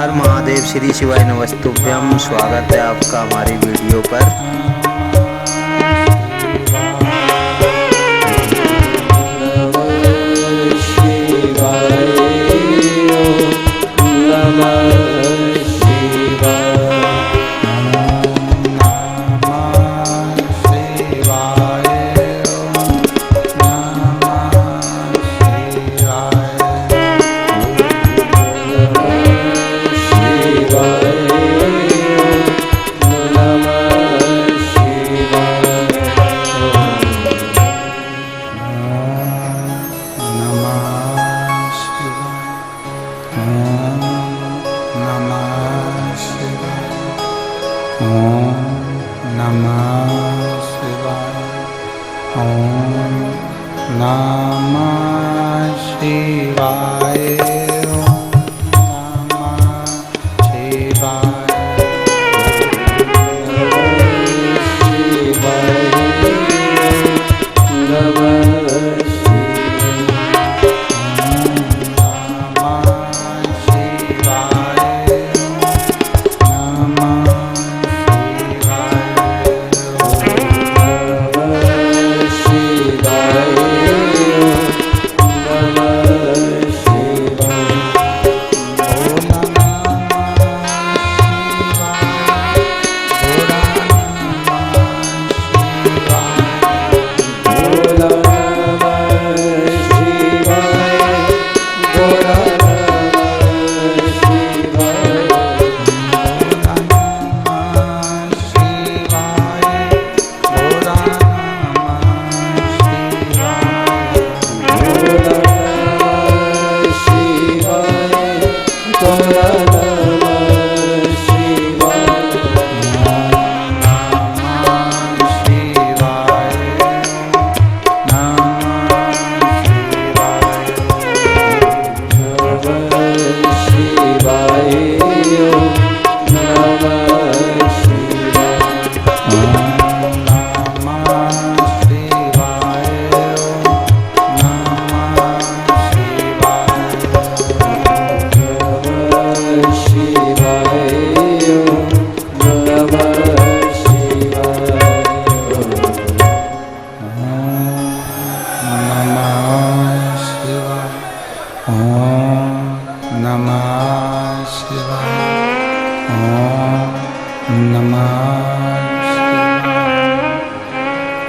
हर महादेव। श्री शिवाय नमस्तुभ्यम। स्वागत है आपका हमारी वीडियो पर।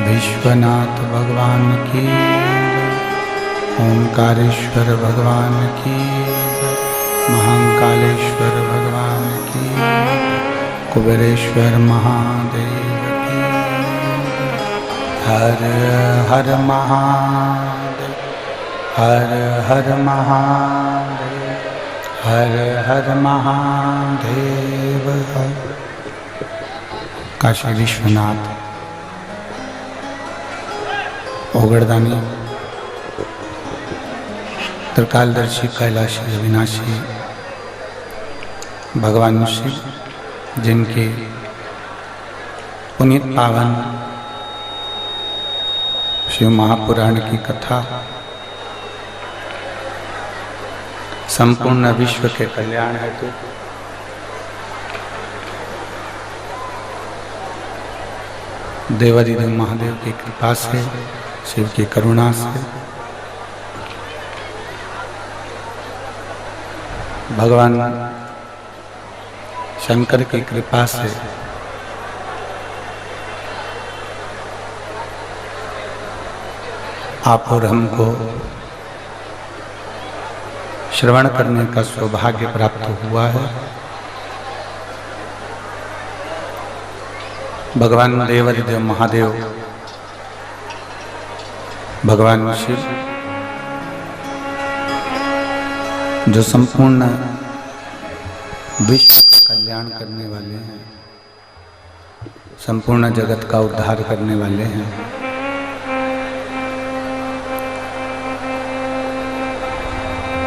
विश्वनाथ भगवान की, ओंकारेश्वर भगवान की, महाकालेश्वर भगवान की, कुबेरेश्वर महादेव की। हर हर महादेव, हर हर महादेव, हर हर महादेव। काशी विश्वनाथ ओगड़दानी त्रिकालदर्शी कैलाशी अविनाशी भगवान शिव, जिनके पुनीत पावन शिव महापुराण की कथा संपूर्ण विश्व के कल्याण हेतु देवादिदेव महादेव की कृपा से, शिव की करुणा से, भगवान शंकर की कृपा से आप और हमको श्रवण करने का सौभाग्य प्राप्त हुआ है। भगवान देवादिदेव महादेव, भगवान शिव, जो संपूर्ण विश्व का कल्याण करने वाले हैं, संपूर्ण जगत का उद्धार करने वाले हैं,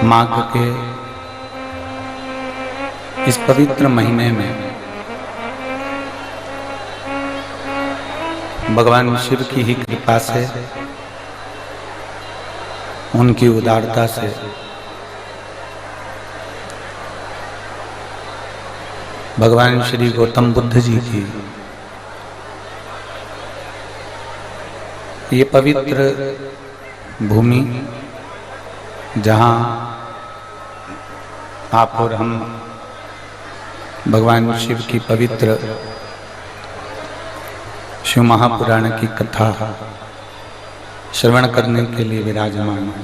माघ के इस पवित्र महीने में भगवान शिव की ही कृपा से, उनकी उदारता से भगवान श्री गौतम बुद्ध जी की ये पवित्र भूमि जहाँ आप और हम भगवान शिव की पवित्र शिव महापुराण की कथा श्रवण करने के लिए विराजमान है।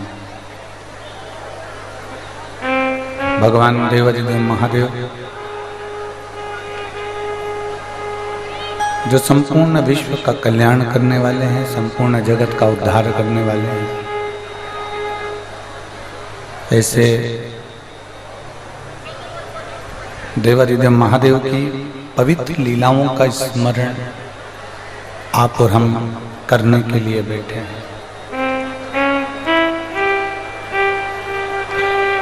भगवान देवाधिदेव महादेव जो संपूर्ण विश्व का कल्याण करने वाले हैं, संपूर्ण जगत का उद्धार करने वाले हैं, ऐसे देवाधिदेव महादेव की पवित्र लीलाओं का स्मरण आप और हम करने के लिए बैठे हैं।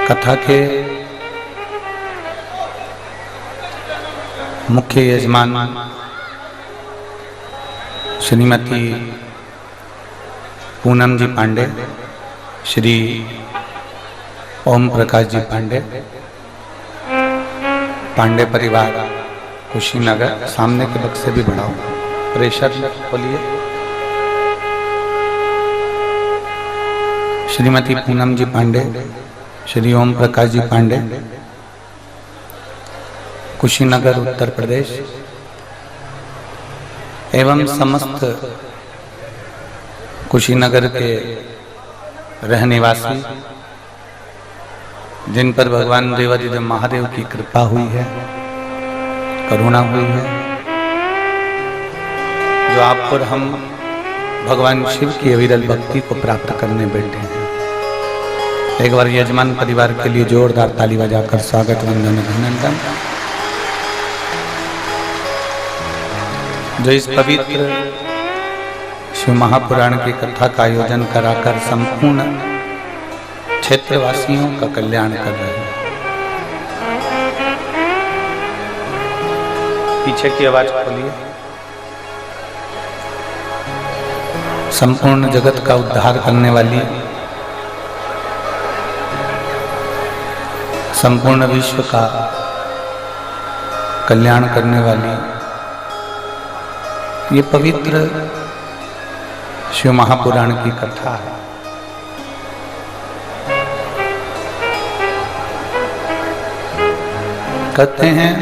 कथा के मुख्य यजमान श्रीमती पूनम जी पांडे, श्री ओम प्रकाश जी पांडे, पांडे परिवार कुशीनगर। सामने के बक्से भी बढ़ाओ, प्रेशर खोलिए। श्रीमती पूनम जी पांडे, श्री ओम प्रकाश जी पांडे, कुशीनगर उत्तर प्रदेश, एवं समस्त कुशीनगर के रहनेवासी जिन पर भगवान देवाधिदेव महादेव की कृपा हुई है, करुणा हुई है, जो आप और हम भगवान शिव की अविरल भक्ति को प्राप्त करने बैठे हैं। एक बार यजमान परिवार के लिए जोरदार ताली बजाकर स्वागत वंदन अभिनंदन। जो इस पवित्र शिव महापुराण की कथा का आयोजन कराकर संपूर्ण क्षेत्रवासियों का कल्याण कर रहे हैं। पीछे की आवाज खोलिए। संपूर्ण जगत का उद्धार करने वाली, संपूर्ण विश्व का कल्याण करने वाली ये पवित्र शिव महापुराण की कथा है। कहते हैं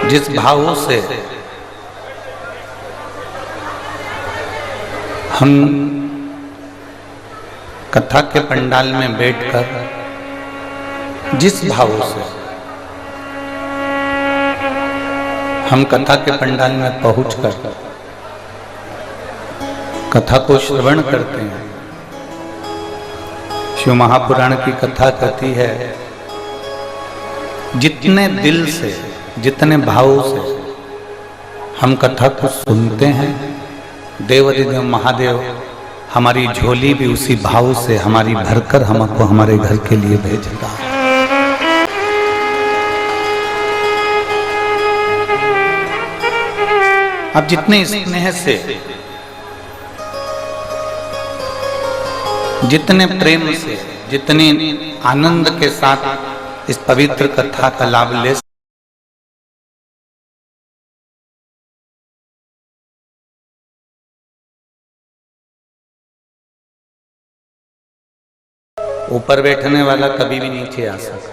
जिस भावों से हम कथा के पंडाल में बैठकर, जिस भावों से हम कथा के पंडाल में पहुंचकर कथा को श्रवण करते हैं। शिव महापुराण की कथा कहती है, जितने दिल से, जितने भाव से हम कथा को सुनते हैं, देवाधिदेव महादेव हमारी झोली भी उसी भाव से हमारी भरकर हमको हमारे घर के लिए भेजता है। अब जितने स्नेह से, जितने प्रेम से, जितने आनंद के साथ इस पवित्र कथा का लाभ ले, ऊपर बैठने वाला कभी भी नीचे आ सकता,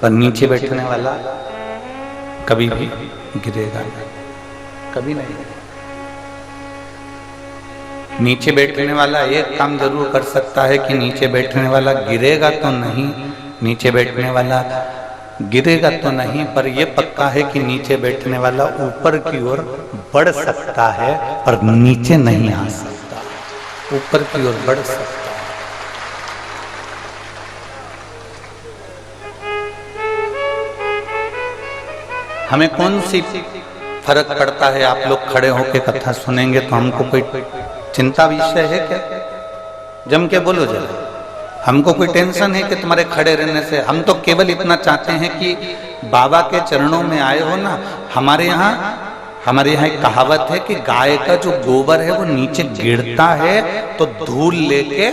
पर नीचे बैठने वाला कभी भी गिरेगा नहीं, कभी नहीं। नीचे बैठने वाला एक काम जरूर कर सकता है कि नीचे बैठने वाला गिरेगा तो नहीं, नीचे बैठने वाला गिरेगा तो नहीं, पर यह पक्का है कि नीचे बैठने वाला ऊपर की ओर बढ़ सकता है पर नीचे नहीं आ सकता, ऊपर की ओर बढ़ सकता है। हमें कौन सी फर्क पड़ता है? आप लोग खड़े होकर कथा सुनेंगे तो हमको कोई चिंता विषय है क्या? जम के बोलो जरा। हमको कोई टेंशन है कि तुम्हारे खड़े रहने से? हम तो केवल इतना चाहते हैं कि बाबा के चरणों में आए हो ना, हमारे यहाँ हमारे यहाँ एक कहावत है कि गाय का जो गोबर है वो नीचे गिरता है तो धूल लेके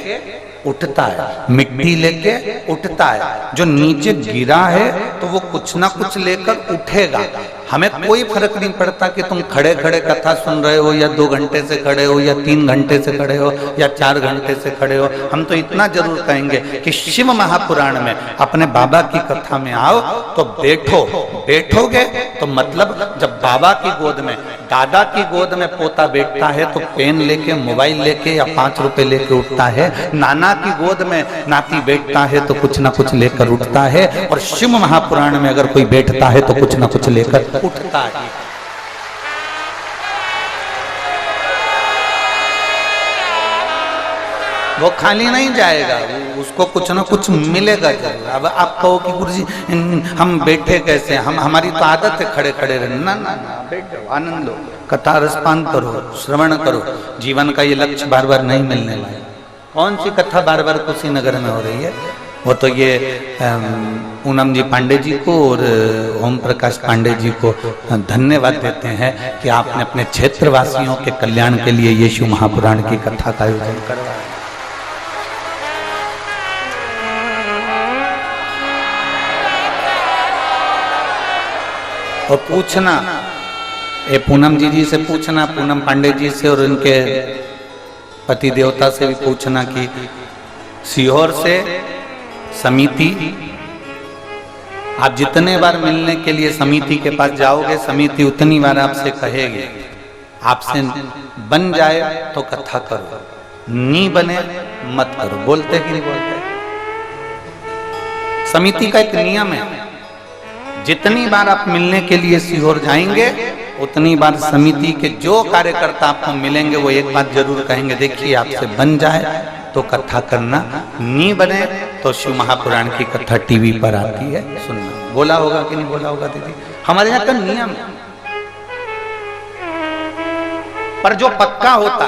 उठता है, मिट्टी लेके उठता है। जो नीचे गिरा है तो वो कुछ ना कुछ लेकर उठेगा। हमें कोई फर्क नहीं पड़ता कि तुम खड़े खड़े कथा सुन रहे हो या 2 घंटे से खड़े हो या 3 घंटे से खड़े हो या 4 घंटे से खड़े हो। हम तो इतना जरूर कहेंगे कि शिव महापुराण में अपने बाबा की कथा में आओ तो बैठो। बैठोगे तो मतलब जब बाबा की गोद में, दादा की गोद में पोता बैठता है तो पेन लेके, मोबाइल लेके या 5 रुपए लेके उठता है। नाना की गोद में नाती बैठता है तो कुछ ना कुछ लेकर उठता है। और शिव महापुराण में अगर कोई बैठता है तो कुछ ना कुछ लेकर उठता है। वो खाली नहीं जाएगा, उसको कुछ ना कुछ मिलेगा जरूर। अब आप कहो कि गुरुजी हम बैठे कैसे, हम हमारी तो आदत है खड़े खड़े रहना। ना ना ना, बैठ जाओ, आनंद लो, कथा रसपान करो, श्रवण करो। जीवन का ये लक्ष्य बार बार नहीं मिलने वाला। कौन सी कथा बार बार कुशीनगर में हो रही है? वो तो ये पूनम जी पांडे जी को और ओम प्रकाश पांडे जी को धन्यवाद देते हैं कि आपने अपने क्षेत्रवासियों के कल्याण के लिए यीशु महापुराण की कथा का आयोजन करवाया। और पूछना, ये पूनम जी से पूछना, पूनम पांडे जी से और उनके पति देवता से भी पूछना कि सीहोर से समिति, आप जितने बार मिलने के लिए समिति के पास जाओगे, समिति उतनी बार आपसे कहेगी आपसे बन जाए तो कथा करो, नहीं बने मत करो। बोलते कि नहीं बोलते? समिति का एक नियम है, जितनी बार आप मिलने के लिए सीहोर जाएंगे उतनी बार समिति के जो कार्यकर्ता आपको मिलेंगे वो एक बात जरूर कहेंगे, देखिए आपसे बन जाए तो कथा करना, नहीं बने तो शिव महापुराण की कथा टीवी पर आती है सुनना। बोला होगा कि नहीं बोला होगा दीदी? हमारे यहाँ का नियम। पर जो पक्का होता,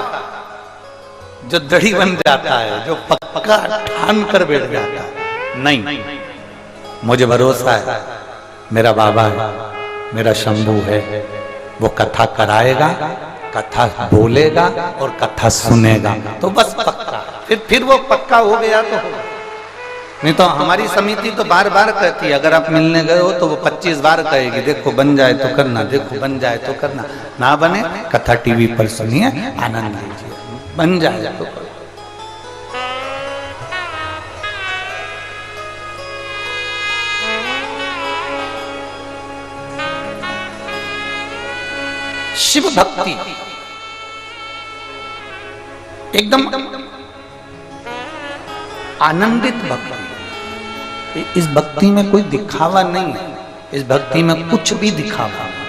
जो दढ़ी बन जाता है, जो पक्का ठान कर बैठ जाता है, नहीं मुझे भरोसा है, मेरा बाबा है, मेरा शंभू है, वो कथा कराएगा, कथा बोलेगा और कथा सुनेगा, तो बस पक्का। फिर वो पक्का हो गया तो हो। नहीं तो हमारी समिति तो बार बार कहती है, अगर आप मिलने गए हो तो वो 25 बार कहेगी, देखो बन जाए तो करना, देखो बन जाए तो करना, ना बने कथा टीवी पर सुनिए, आनंद लीजिए, बन जाए तो करो। शिव भक्ति एकदम आनंदित भक्ति। इस भक्ति में कोई दिखावा नहीं है, इस भक्ति में कुछ भी दिखावा नहीं।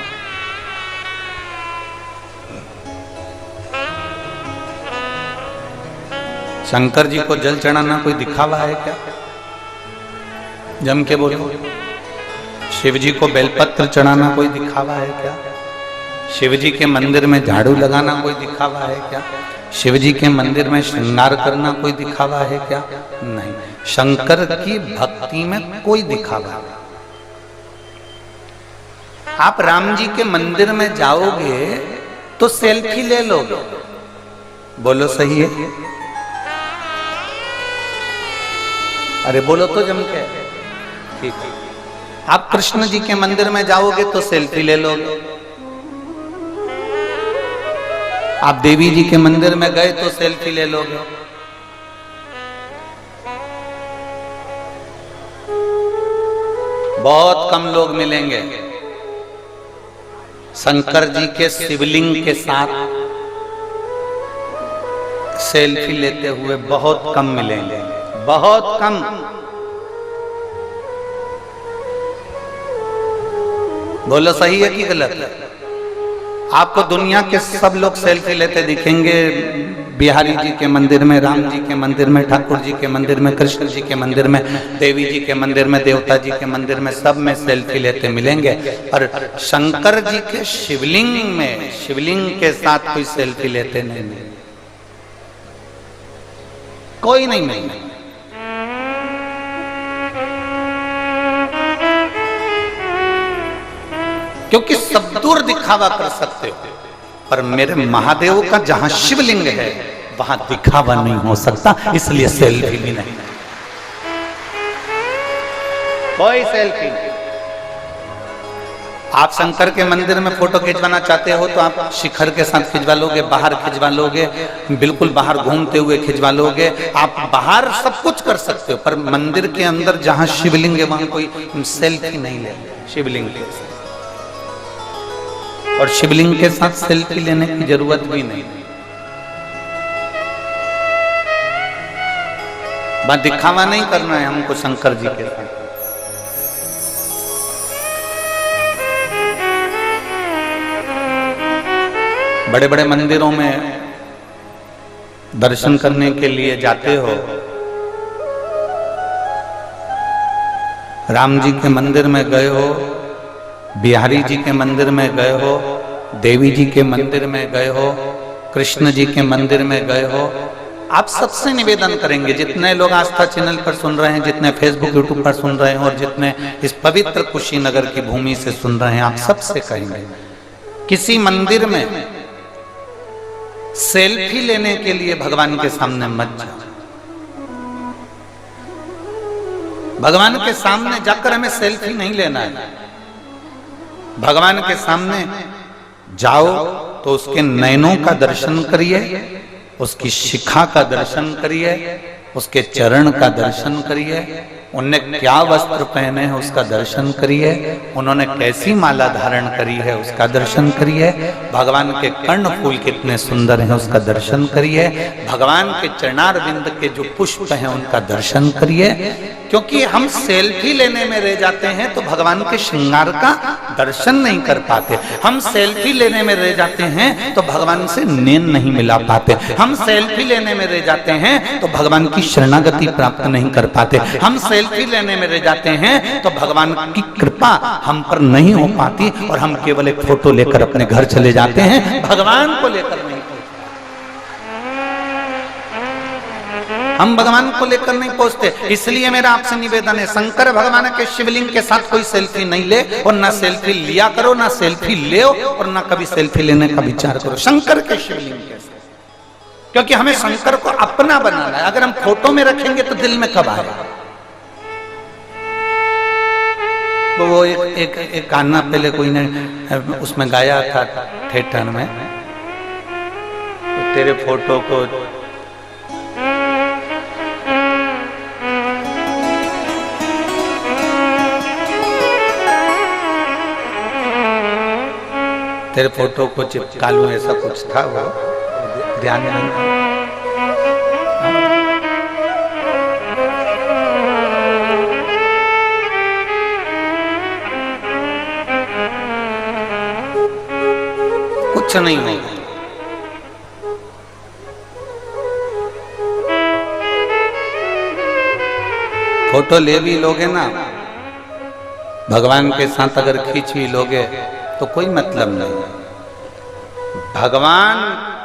शंकर जी को जल चढ़ाना कोई दिखावा है क्या? जम के बोलो। शिव जी को बेलपत्र चढ़ाना कोई दिखावा है क्या? शिव जी के मंदिर में झाड़ू लगाना कोई दिखावा है क्या? शिव जी के मंदिर में श्रृंगार करना कोई दिखावा है क्या? नहीं। शंकर की भक्ति में कोई दिखावा नहीं। आप राम जी के मंदिर में जाओगे तो सेल्फी ले लोगे, बोलो सही है? अरे बोलो तो जम के। ठीक है। आप कृष्ण जी के मंदिर में जाओगे तो सेल्फी ले लोगे। आप देवी जी के मंदिर में गए तो सेल्फी ले लोगे। बहुत कम लोग मिलेंगे शंकर जी के शिवलिंग के साथ सेल्फी लेते हुए, बहुत कम मिलेंगे, बहुत कम। बोलो सही है कि गलत है? आपको दुनिया के सब लोग सेल्फी लेते दिखेंगे, बिहारी जी के मंदिर में, राम जी के मंदिर में, ठाकुर जी के मंदिर में, कृष्ण जी के मंदिर में, देवी जी के मंदिर में, देवता जी के मंदिर में, सब में सेल्फी लेते मिलेंगे। और शंकर जी के शिवलिंग में, शिवलिंग के साथ कोई सेल्फी लेते नहीं मिलेंगे, कोई नहीं मिलेंगे। क्योंकि सब दूर दिखावा कर सकते हो, पर मेरे महादेव का जहां शिवलिंग है वहां दिखावा नहीं हो सकता, इसलिए सेल्फी भी नहीं, कोई सेल्फी नहीं। आप शंकर के मंदिर में फोटो खिंचवाना चाहते हो तो आप शिखर के साथ खिंचवा लोगे, बाहर खिंचवा लोगे, बिल्कुल बाहर घूमते हुए खिंचवा लोगे, आप बाहर सब कुछ कर सकते हो, पर मंदिर के अंदर जहां शिवलिंग है वहां कोई सेल्फी नहीं ले शिवलिंग के साथ, और शिवलिंग के साथ सेल्फी लेने की जरूरत भी नहीं। बात दिखावा नहीं करना है हमको शंकर जी के साथ। बड़े बड़े मंदिरों में दर्शन करने के लिए जाते हो, राम जी के मंदिर में गए हो, बिहारी जी के मंदिर में गए हो, देवी जी के मंदिर में गए हो, कृष्ण जी के मंदिर में गए हो, आप सबसे निवेदन करेंगे, जितने लोग आस्था चैनल पर सुन रहे हैं, जितने फेसबुक यूट्यूब पर सुन रहे हैं और जितने इस पवित्र कुशीनगर की भूमि से सुन रहे हैं, आप सबसे कहेंगे किसी मंदिर में सेल्फी लेने के लिए भगवान के सामने मत जाओ। भगवान के सामने जाकर हमें सेल्फी नहीं लेना है। भगवान के सामने जाओ तो उसके नयनों का दर्शन करिए, उसकी शिखा का दर्शन करिए, उसके चरण का दर्शन करिए, उनने क्या वस्त्र पहने हैं उसका दर्शन करिए, उन्होंने कैसी माला धारण करी है उसका दर्शन करिए, भगवान के कर्ण फूल कितने सुंदर हैं उसका दर्शन करिए, भगवान के चरणारविंद के जो पुष्प हैं उनका दर्शन करिए। क्योंकि हम सेल्फी लेने में रह जाते हैं तो भगवान के श्रृंगार का दर्शन नहीं कर पाते, हम सेल्फी लेने में रह जाते हैं तो भगवान से नैन नहीं मिला पाते, हम सेल्फी लेने में रह जाते हैं तो भगवान की शरणागति प्राप्त नहीं कर पाते, हम सेल्फी लेने में रह जाते हैं तो भगवान की कृपा हम पर नहीं हो पाती और हम केवल एक फोटो लेकर अपने घर चले जाते हैं, भगवान को लेकर नहीं, हम भगवान को लेकर नहीं पहुंचते। इसलिए मेरा आपसे निवेदन है, शंकर भगवान के शिवलिंग के साथ कोई सेल्फी नहीं ले, और ना सेल्फी लिया करो, ना सेल्फी ले, और ना कभी सेल्फी लेने का विचार करो शंकर के शिवलिंग के साथ। क्योंकि हमें शंकर को अपना बनाना है, अगर हम फोटो में रखेंगे तो दिल में कब आएगा। तो वो एक गाना पहले कोई ने उसमें गाया था थिएटर में, तो तेरे फोटो को तेरे फोटो को चिपका लूं, ऐसा कुछ था वो, ध्यान नहीं। कुछ नहीं होगा, फोटो ले भी लोगे ना भगवान के साथ, अगर खींच भी लोगे तो कोई मतलब नहीं। भगवान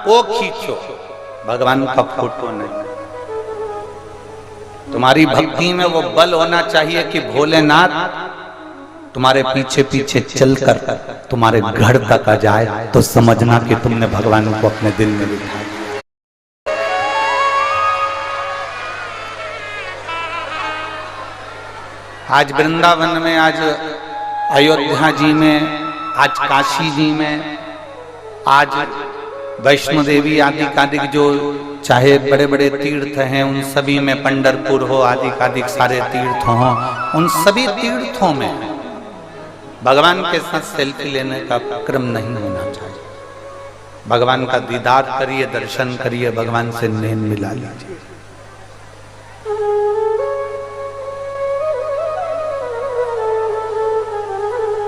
को खींचो, भगवान का फोटो नहीं। तुम्हारी भक्ति में वो बल होना चाहिए कि भोलेनाथ तुम्हारे पीछे पीछे चलकर तुम्हारे घर तक आ जाए तो समझना कि तुमने भगवान को अपने दिल में बिठा दिया। आज वृंदावन में, आज अयोध्या जी में, आज काशी जी में, आज वैष्णो देवी आदि कादिक जो चाहे बड़े बड़े तीर्थ हैं उन सभी में, पंढरपुर हो आदि कादिक सारे तीर्थ हों, उन सभी तीर्थों में भगवान के साथ सेल्फी लेने का क्रम नहीं होना चाहिए। भगवान का दीदार करिए, दर्शन करिए, भगवान से नैन मिला लीजिए।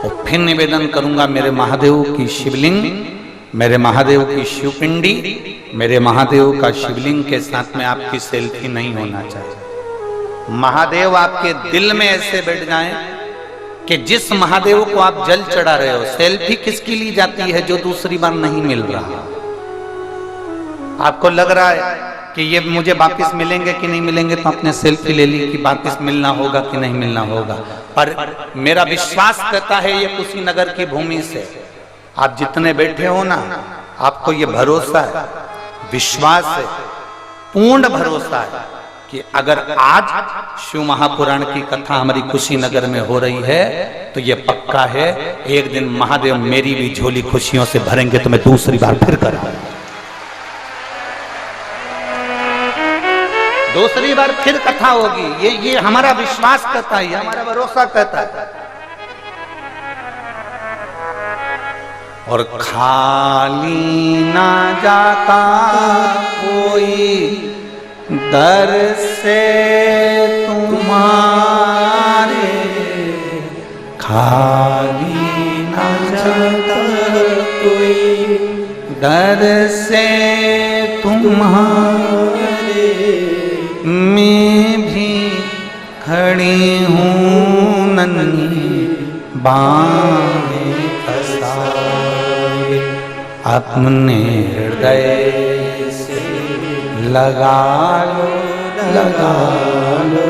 और फिर निवेदन करूंगा, मेरे महादेव की शिवलिंग, मेरे महादेव की शिवपिंडी, मेरे महादेव का शिवलिंग के साथ में आपकी सेल्फी नहीं होना चाहिए। महादेव आपके दिल में ऐसे बैठ जाएं कि जिस महादेव को आप जल चढ़ा रहे हो, सेल्फी किसकी ली जाती है जो दूसरी बार नहीं मिल रहा। आपको लग रहा है कि ये मुझे वापस मिलेंगे कि नहीं मिलेंगे, तो अपने सेल्फी ले ली कि वापस मिलना होगा कि नहीं मिलना होगा। पर मेरा विश्वास कहता है ये कुशीनगर की भूमि से आप जितने बैठे हो ना, आपको ये भरोसा है, विश्वास है, पूर्ण भरोसा है कि अगर आज शिव महापुराण की कथा हमारी कुशीनगर में हो रही है तो ये पक्का है एक दिन महादेव मेरी भी झोली खुशियों से भरेंगे, तो मैं दूसरी बार फिर करूंगा, दूसरी बार फिर कथा होगी। ये हमारा विश्वास कहता है, हमारा भरोसा कहता है। और खाली ना जाता कोई दर से तुम्हारे, खाली ना जाता कोई दर से तुम्हारे, मैं भी खड़ी हूँ नन्ही बाहें पसारे, अपने हृदय से लगा लो, लगा लो,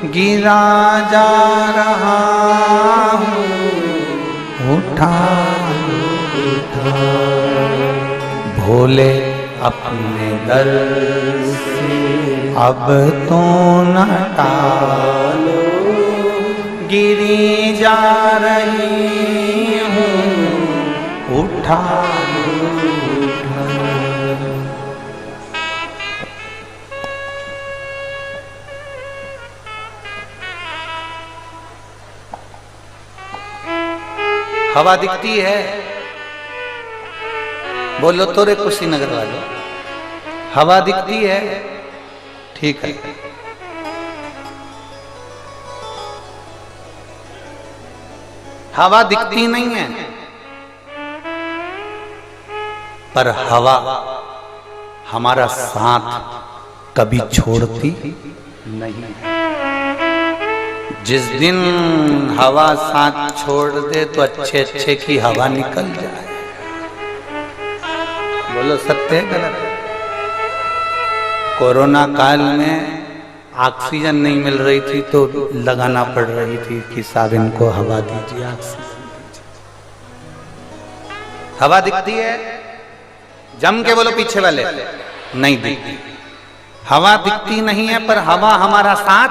गिरा जा रहा हूँ, उठा लो, उठा भोले अपने दर से अब तो न टालो, गिरी जा रही हूँ, उठा लो, उठा लो। हवा दिखती है, बोलो तो रे कुशीनगर वालों, हवा दिखती है, ठीक है। हवा दिखती नहीं है, पर हवा हमारा साथ कभी छोड़ती नहीं। जिस दिन हवा साथ छोड़ दे तो अच्छे अच्छे की हवा निकल जाए। बोलो सत्य है गलत? कोरोना काल में ऑक्सीजन नहीं मिल रही थी तो लगाना पड़ रही थी कि साहब इनको हवा दीजिए, ऑक्सीजन दीजिए। हवा दिखती है, जम के बोलो पीछे वाले, नहीं दिखती। हवा दिखती नहीं है पर हवा हमारा साथ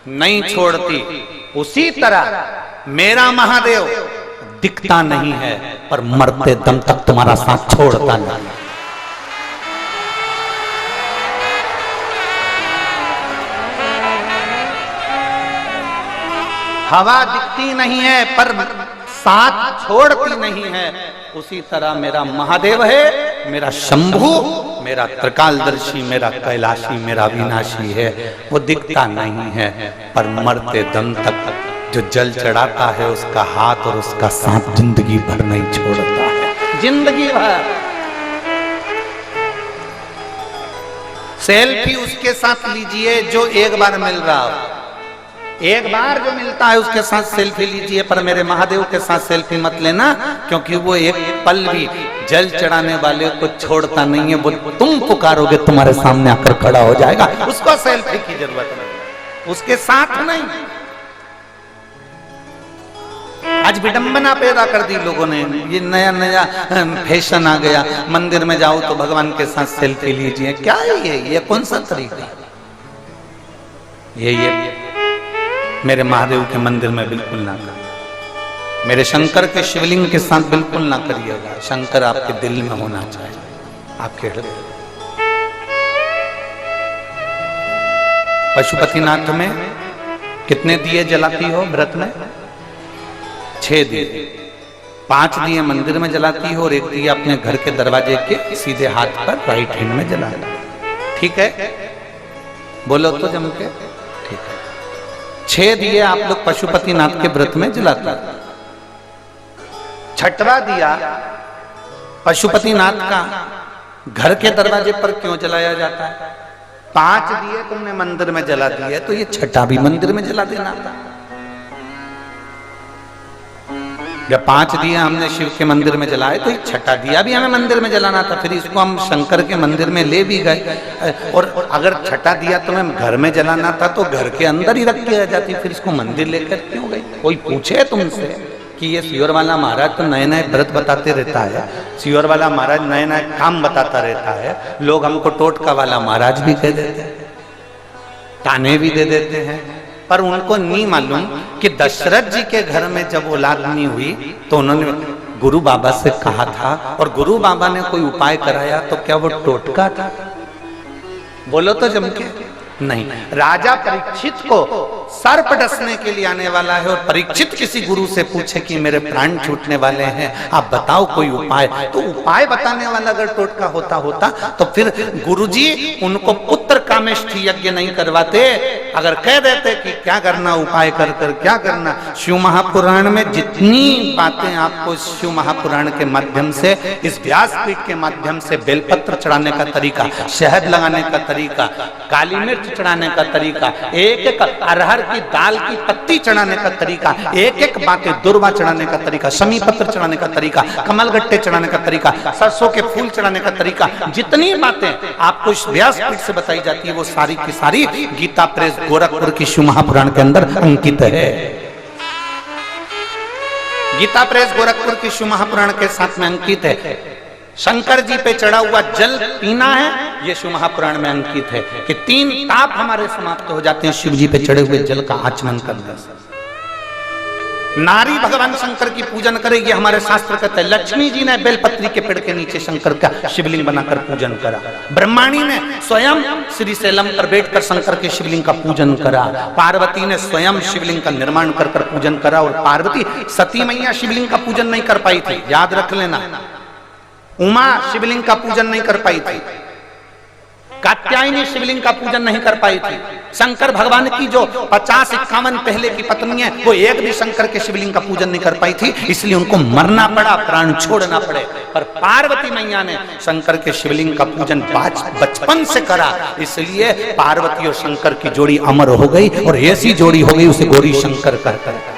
नहीं छोड़ती। उसी तरह मेरा महादेव दिखता नहीं है पर मरते दम तक तुम्हारा साथ छोड़ता नहीं। हवा दिखती नहीं है पर साथ छोड़ती नहीं है। उसी तरह मेरा महादेव है, मेरा शंभु, मेरा त्रिकालदर्शी, मेरा कैलाशी, मेरा विनाशी है। वो दिखता नहीं है पर मरते दम तक जो जल चढ़ाता है उसका हाथ और उसका साथ जिंदगी भर नहीं छोड़ता है। जिंदगी भर सेल्फी उसके साथ लीजिए जो एक बार मिल रहा हो, एक बार जो मिलता है उसके साथ सेल्फी लीजिए, पर मेरे महादेव के साथ सेल्फी मत लेना, क्योंकि वो एक पल भी जल चढ़ाने वाले को छोड़ता नहीं है। वो तुम पुकारोगे तुम्हारे सामने आकर खड़ा हो जाएगा, उसको सेल्फी की जरूरत नहीं, उसके साथ नहीं। आज विडंबना पैदा कर दी लोगों ने, ये नया नया फैशन आ गया, मंदिर में जाओ तो भगवान के साथ सेल्फी लीजिए। क्या है ये कौन सा तरीका? ये मेरे महादेव के मंदिर में बिल्कुल ना करिए, मेरे शंकर के शिवलिंग के साथ बिल्कुल ना करिएगा। शंकर आपके दिल में होना चाहिए, आपके हृदय। पशुपतिनाथ में कितने दिए जलाती हो व्रत में? 6 दिए, 5 दिए मंदिर में जलाती हो और 1 दिया अपने घर के दरवाजे के सीधे हाथ पर राइट हैंड में जलाना। ठीक है, बोलो तो जम के। ठीक है, 6 दिए आप लोग पशुपतिनाथ के व्रत में जलाते हैं। 6वां दिया पशुपतिनाथ का घर के दरवाजे पर क्यों जलाया जाता है? 5 दिए तुमने मंदिर में जला दिए तो ये 6वां भी मंदिर में जला देना था। जब 5 दिए हमने शिव के मंदिर में जलाए तो 6ठा दिया भी हमें मंदिर में जलाना था, फिर इसको हम शंकर के मंदिर में ले भी गए। और अगर 6ठा दिया तो मैं घर में जलाना था तो घर के अंदर ही रख के आ जाती, फिर इसको मंदिर लेकर क्यों गई? कोई पूछे तुमसे कि ये सियोर वाला महाराज तो नए नए व्रत बताते रहता है, सियोर वाला महाराज नए नए काम बताता रहता है, लोग हमको टोटका वाला महाराज भी कह देते हैं, ताने भी दे देते हैं, पर उनको नहीं मालूम कि दशरथ जी के घर में जब औलाद नहीं हुई तो उन्होंने गुरु बाबा से कहा था, और गुरु बाबा ने कोई उपाय कराया तो क्या वो टोटका था? बोलो तो जम के नहीं। राजा परीक्षित को सर्प डसने के लिए आने वाला है, और परीक्षित किसी गुरु से पूछे कि मेरे प्राण छूटने वाले हैं, आप बताओ कोई उपाय। तो उपाय बताने वाला अगर टोटका होता तो फिर गुरुजी उनको पुत्र कामेष्ठी यज्ञ नहीं करवाते, अगर कह देते कि क्या करना उपाय कर क्या करना। शिव महापुराण में जितनी बातें आपको शिव महापुराण के माध्यम से, इस व्यासपीठ के माध्यम से, बेलपत्र चढ़ाने का तरीका, शहद लगाने का तरीका, काली मिर्च चढ़ाने का तरीका, एक एक अरहर की दाल की पत्ती चढ़ाने का तरीका, एक एक बातें, दुर्वा चढ़ाने का तरीका, शमी पत्र चढ़ाने का तरीका, कमल गट्टे चढ़ाने का तरीका, सरसों के फूल चढ़ाने का तरीका, जितनी बातें आपको इस व्यासपीठ से बताई जाती है वो सारी की सारी गीता प्रेस गोरखपुर की शिव महापुराण के अंदर अंकित है। गीता प्रेस गोरखपुर की शिव महापुराण के साथ में अंकित है। शंकर जी पे चढ़ा हुआ जल पीना है, ये शिव महापुराण में अंकित है कि 3 ताप हमारे समाप्त हो जाते हैं शिव जी पे चढ़े हुए जल का आचमन करने से। नारी भगवान शंकर की पूजन करेगी, हमारे शास्त्र कहते हैं। लक्ष्मी जी ने बेलपत्री के पेड़ के नीचे शंकर का शिवलिंग बनाकर पूजन करा। ब्रह्माणी ने स्वयं श्री शैलम पर बैठकर शंकर के शिवलिंग का पूजन करा। पार्वती ने स्वयं शिवलिंग का निर्माण कर पूजन करा, और पार्वती सती मैया शिवलिंग का पूजन नहीं कर पाई थी, याद रख लेना। उमा शिवलिंग का पूजन नहीं कर पाई थी, कात्यायनी शिवलिंग का पूजन नहीं कर पाई थी। शंकर भगवान की जो 50-51 पहले की पत्नी है, वो एक भी शंकर के शिवलिंग का पूजन नहीं कर पाई थी, इसलिए उनको मरना पड़ा, प्राण छोड़ना पड़े। पर पार्वती मैया ने शंकर के शिवलिंग का पूजन बचपन से करा, इसलिए पार्वती और शंकर की जोड़ी अमर हो गई, और ऐसी जोड़ी हो गई उसे गौरी शंकर कहते हैं।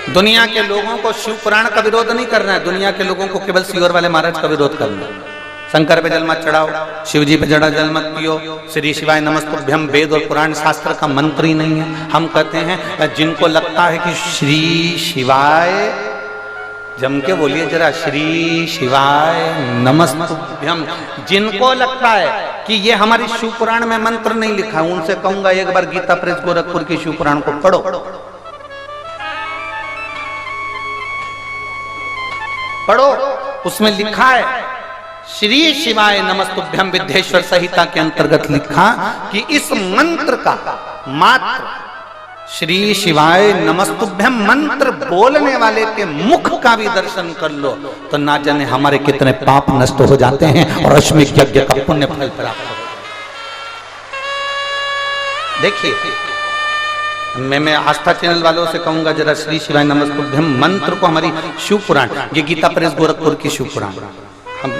दुनिया के लोगों को शिव पुराण का विरोध नहीं करना है, दुनिया के लोगों को केवल सियोर वाले महाराज का विरोध करना है। शंकर पे जल मत चढ़ाओ, शिव जी पे जड़ा जल मत पियो, श्री शिवाय नमस्तुभ्यम वेद और पुराण शास्त्र का मंत्र ही नहीं है। हम कहते हैं जिनको लगता है कि श्री शिवाय, जम के बोलिए जरा, श्री शिवाय नमस्तुभ्यम, जिनको लगता है कि ये हमारी शिव पुराण में मंत्र नहीं लिखा, उनसे कहूंगा एक बार गीता प्रेस गोरखपुर की शिव पुराण को पढ़ो, उसमें लिखा है श्री शिवाय नमस्तुभ्यम। विद्येश्वर संहिता के अंतर्गत लिखा कि इस मंत्र का मात्र श्री शिवाय नमस्तुभ्यम मंत्र बोलने वाले के मुख का भी दर्शन कर लो तो ना जाने हमारे कितने पाप नष्ट हो जाते हैं और अश्वमेध यज्ञ का पुण्य फल प्राप्त हो। देखिए, मैं आस्था चैनल वालों से कहूंगा जरा श्री शिवाय नमस्तुभ्यम मंत्र को हमारी शिव पुराण, ये गीता प्रेस गोरखपुर की शिव पुराण, हम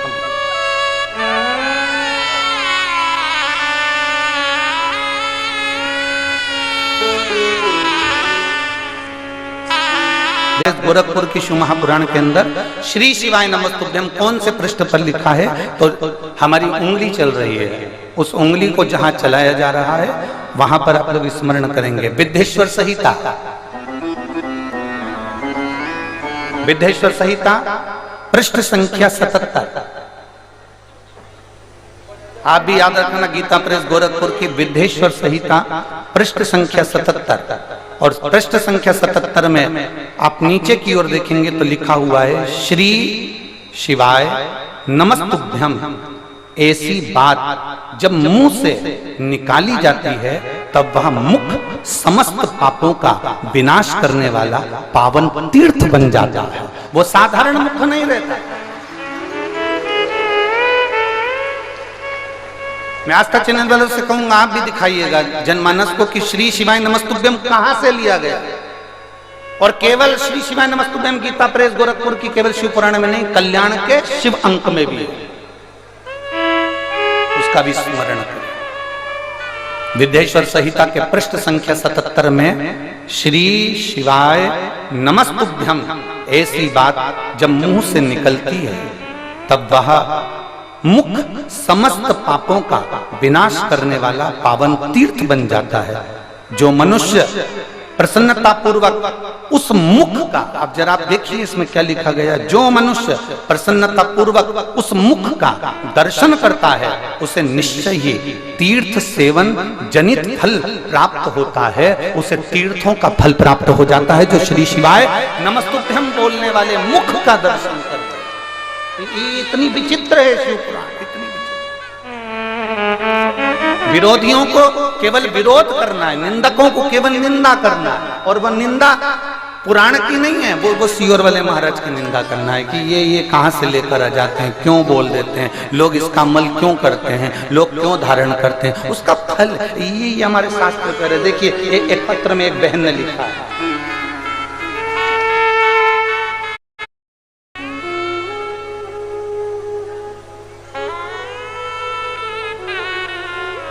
गोरखपुर की शिव महापुराण के अंदर श्री शिवाय नमस्तुभ्यम कौन से पृष्ठ पर लिखा है, तो हमारी उंगली चल रही है, उस उंगली को जहां चलाया जा रहा है वहां पर आप लोग स्मरण करेंगे। विद्येश्वर संहिता, विद्येश्वर संहिता पृष्ठ संख्या 77, आप भी याद रखना, गीता प्रेस गोरखपुर की विद्येश्वर संहिता पृष्ठ संख्या 77, और पृष्ठ संख्या 77 में आप नीचे की ओर देखेंगे तो लिखा हुआ है श्री शिवाय नमस्तुभ्यम। ऐसी बात जब मुंह से निकाली जाती है तब वह मुख समस्त पापों का विनाश करने वाला पावन तीर्थ बन जाता है, वो साधारण मुख नहीं रहता। मैं आस्था चैनल वालों से कहूंगा आप भी दिखाइएगा जनमानस को कि श्री शिवाय नमस्तुभ्यम कहां से लिया गया, और केवल श्री शिवाय नमस्तुभ्यम गीता प्रेस गोरखपुर की केवल शिव पुराण में नहीं, कल्याण के शिव अंक में भी है, उसका भी स्मरण करें। विद्येश्वर संहिता के पृष्ठ संख्या 77 में श्री शिवाय नमस्तुभ्यम ऐसी बात जब मुंह से निकलती है तब वह मुख समस्त पापों का विनाश करने वाला पावन तीर्थ बन जाता है। जो मनुष्य प्रसन्नता पूर्वक उस मुख का, आप जरा आप देखिए इसमें क्या लिखा गया, जो मनुष्य प्रसन्नता पूर्वक उस मुख का दर्शन करता है उसे निश्चय ही तीर्थ सेवन जनित फल प्राप्त होता है, उसे तीर्थों का फल प्राप्त हो जाता है। जो श्री शिवाय नमस्तुभ्यम बोलने वाले मुख का दर्शन करता है। ये इतनी विचित्र है शिव पुराण, इतनी विचित्र। विरोधियों को केवल विरोध करना है, निंदकों को केवल निंदा करना है, और वह निंदा पुराण की नहीं है, वो सियोर वाले महाराज की निंदा करना है कि ये कहां से लेकर आ जाते हैं, क्यों बोल देते हैं, लोग इसका अमल क्यों करते हैं, लोग क्यों धारण करते हैं, उसका फल ये हमारे शास्त्र कर रहे। देखिए एक पत्र में एक बहन ने लिखा है,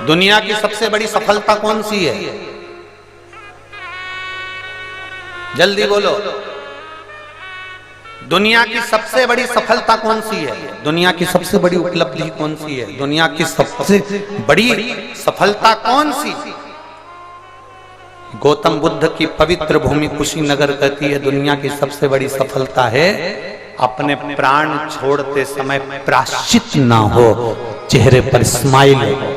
दुनिया की सबसे बड़ी सफलता कौन सी है? जल्दी बोलो, दुनिया की सबसे बड़ी सफलता कौन सी है? दुनिया की सबसे बड़ी उपलब्धि कौन सी है? दुनिया की सबसे बड़ी सफलता कौन सी? गौतम बुद्ध की पवित्र भूमि कुशीनगर कहती है दुनिया की सबसे बड़ी सफलता है अपने प्राण छोड़ते समय प्राश्चित ना हो, चेहरे पर स्माइल हो।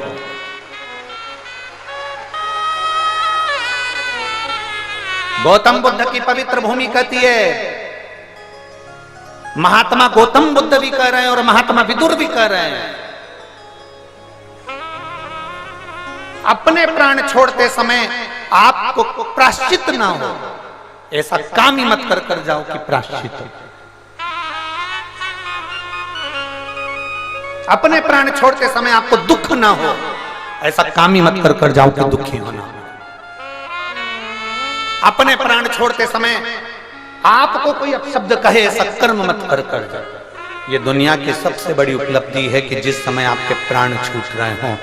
गौतम बुद्ध की पवित्र भूमि कहती है, महात्मा गौतम बुद्ध भी कह रहे हैं और महात्मा विदुर भी कह रहे हैं, अपने प्राण छोड़ते समय आपको प्राश्चित ना हो, ऐसा काम ही मत कर जाओ कि प्राश्चित हो। अपने प्राण छोड़ते समय आपको दुख ना हो, ऐसा काम ही मत कर जाओ कि दुखी होना। अपने प्राण छोड़ते समय आपको कोई अपशब्द कहे, ऐसा कर्म मत कर जाओ। ये दुनिया की सबसे बड़ी उपलब्धि है कि जिस समय आपके प्राण छूट रहे हो,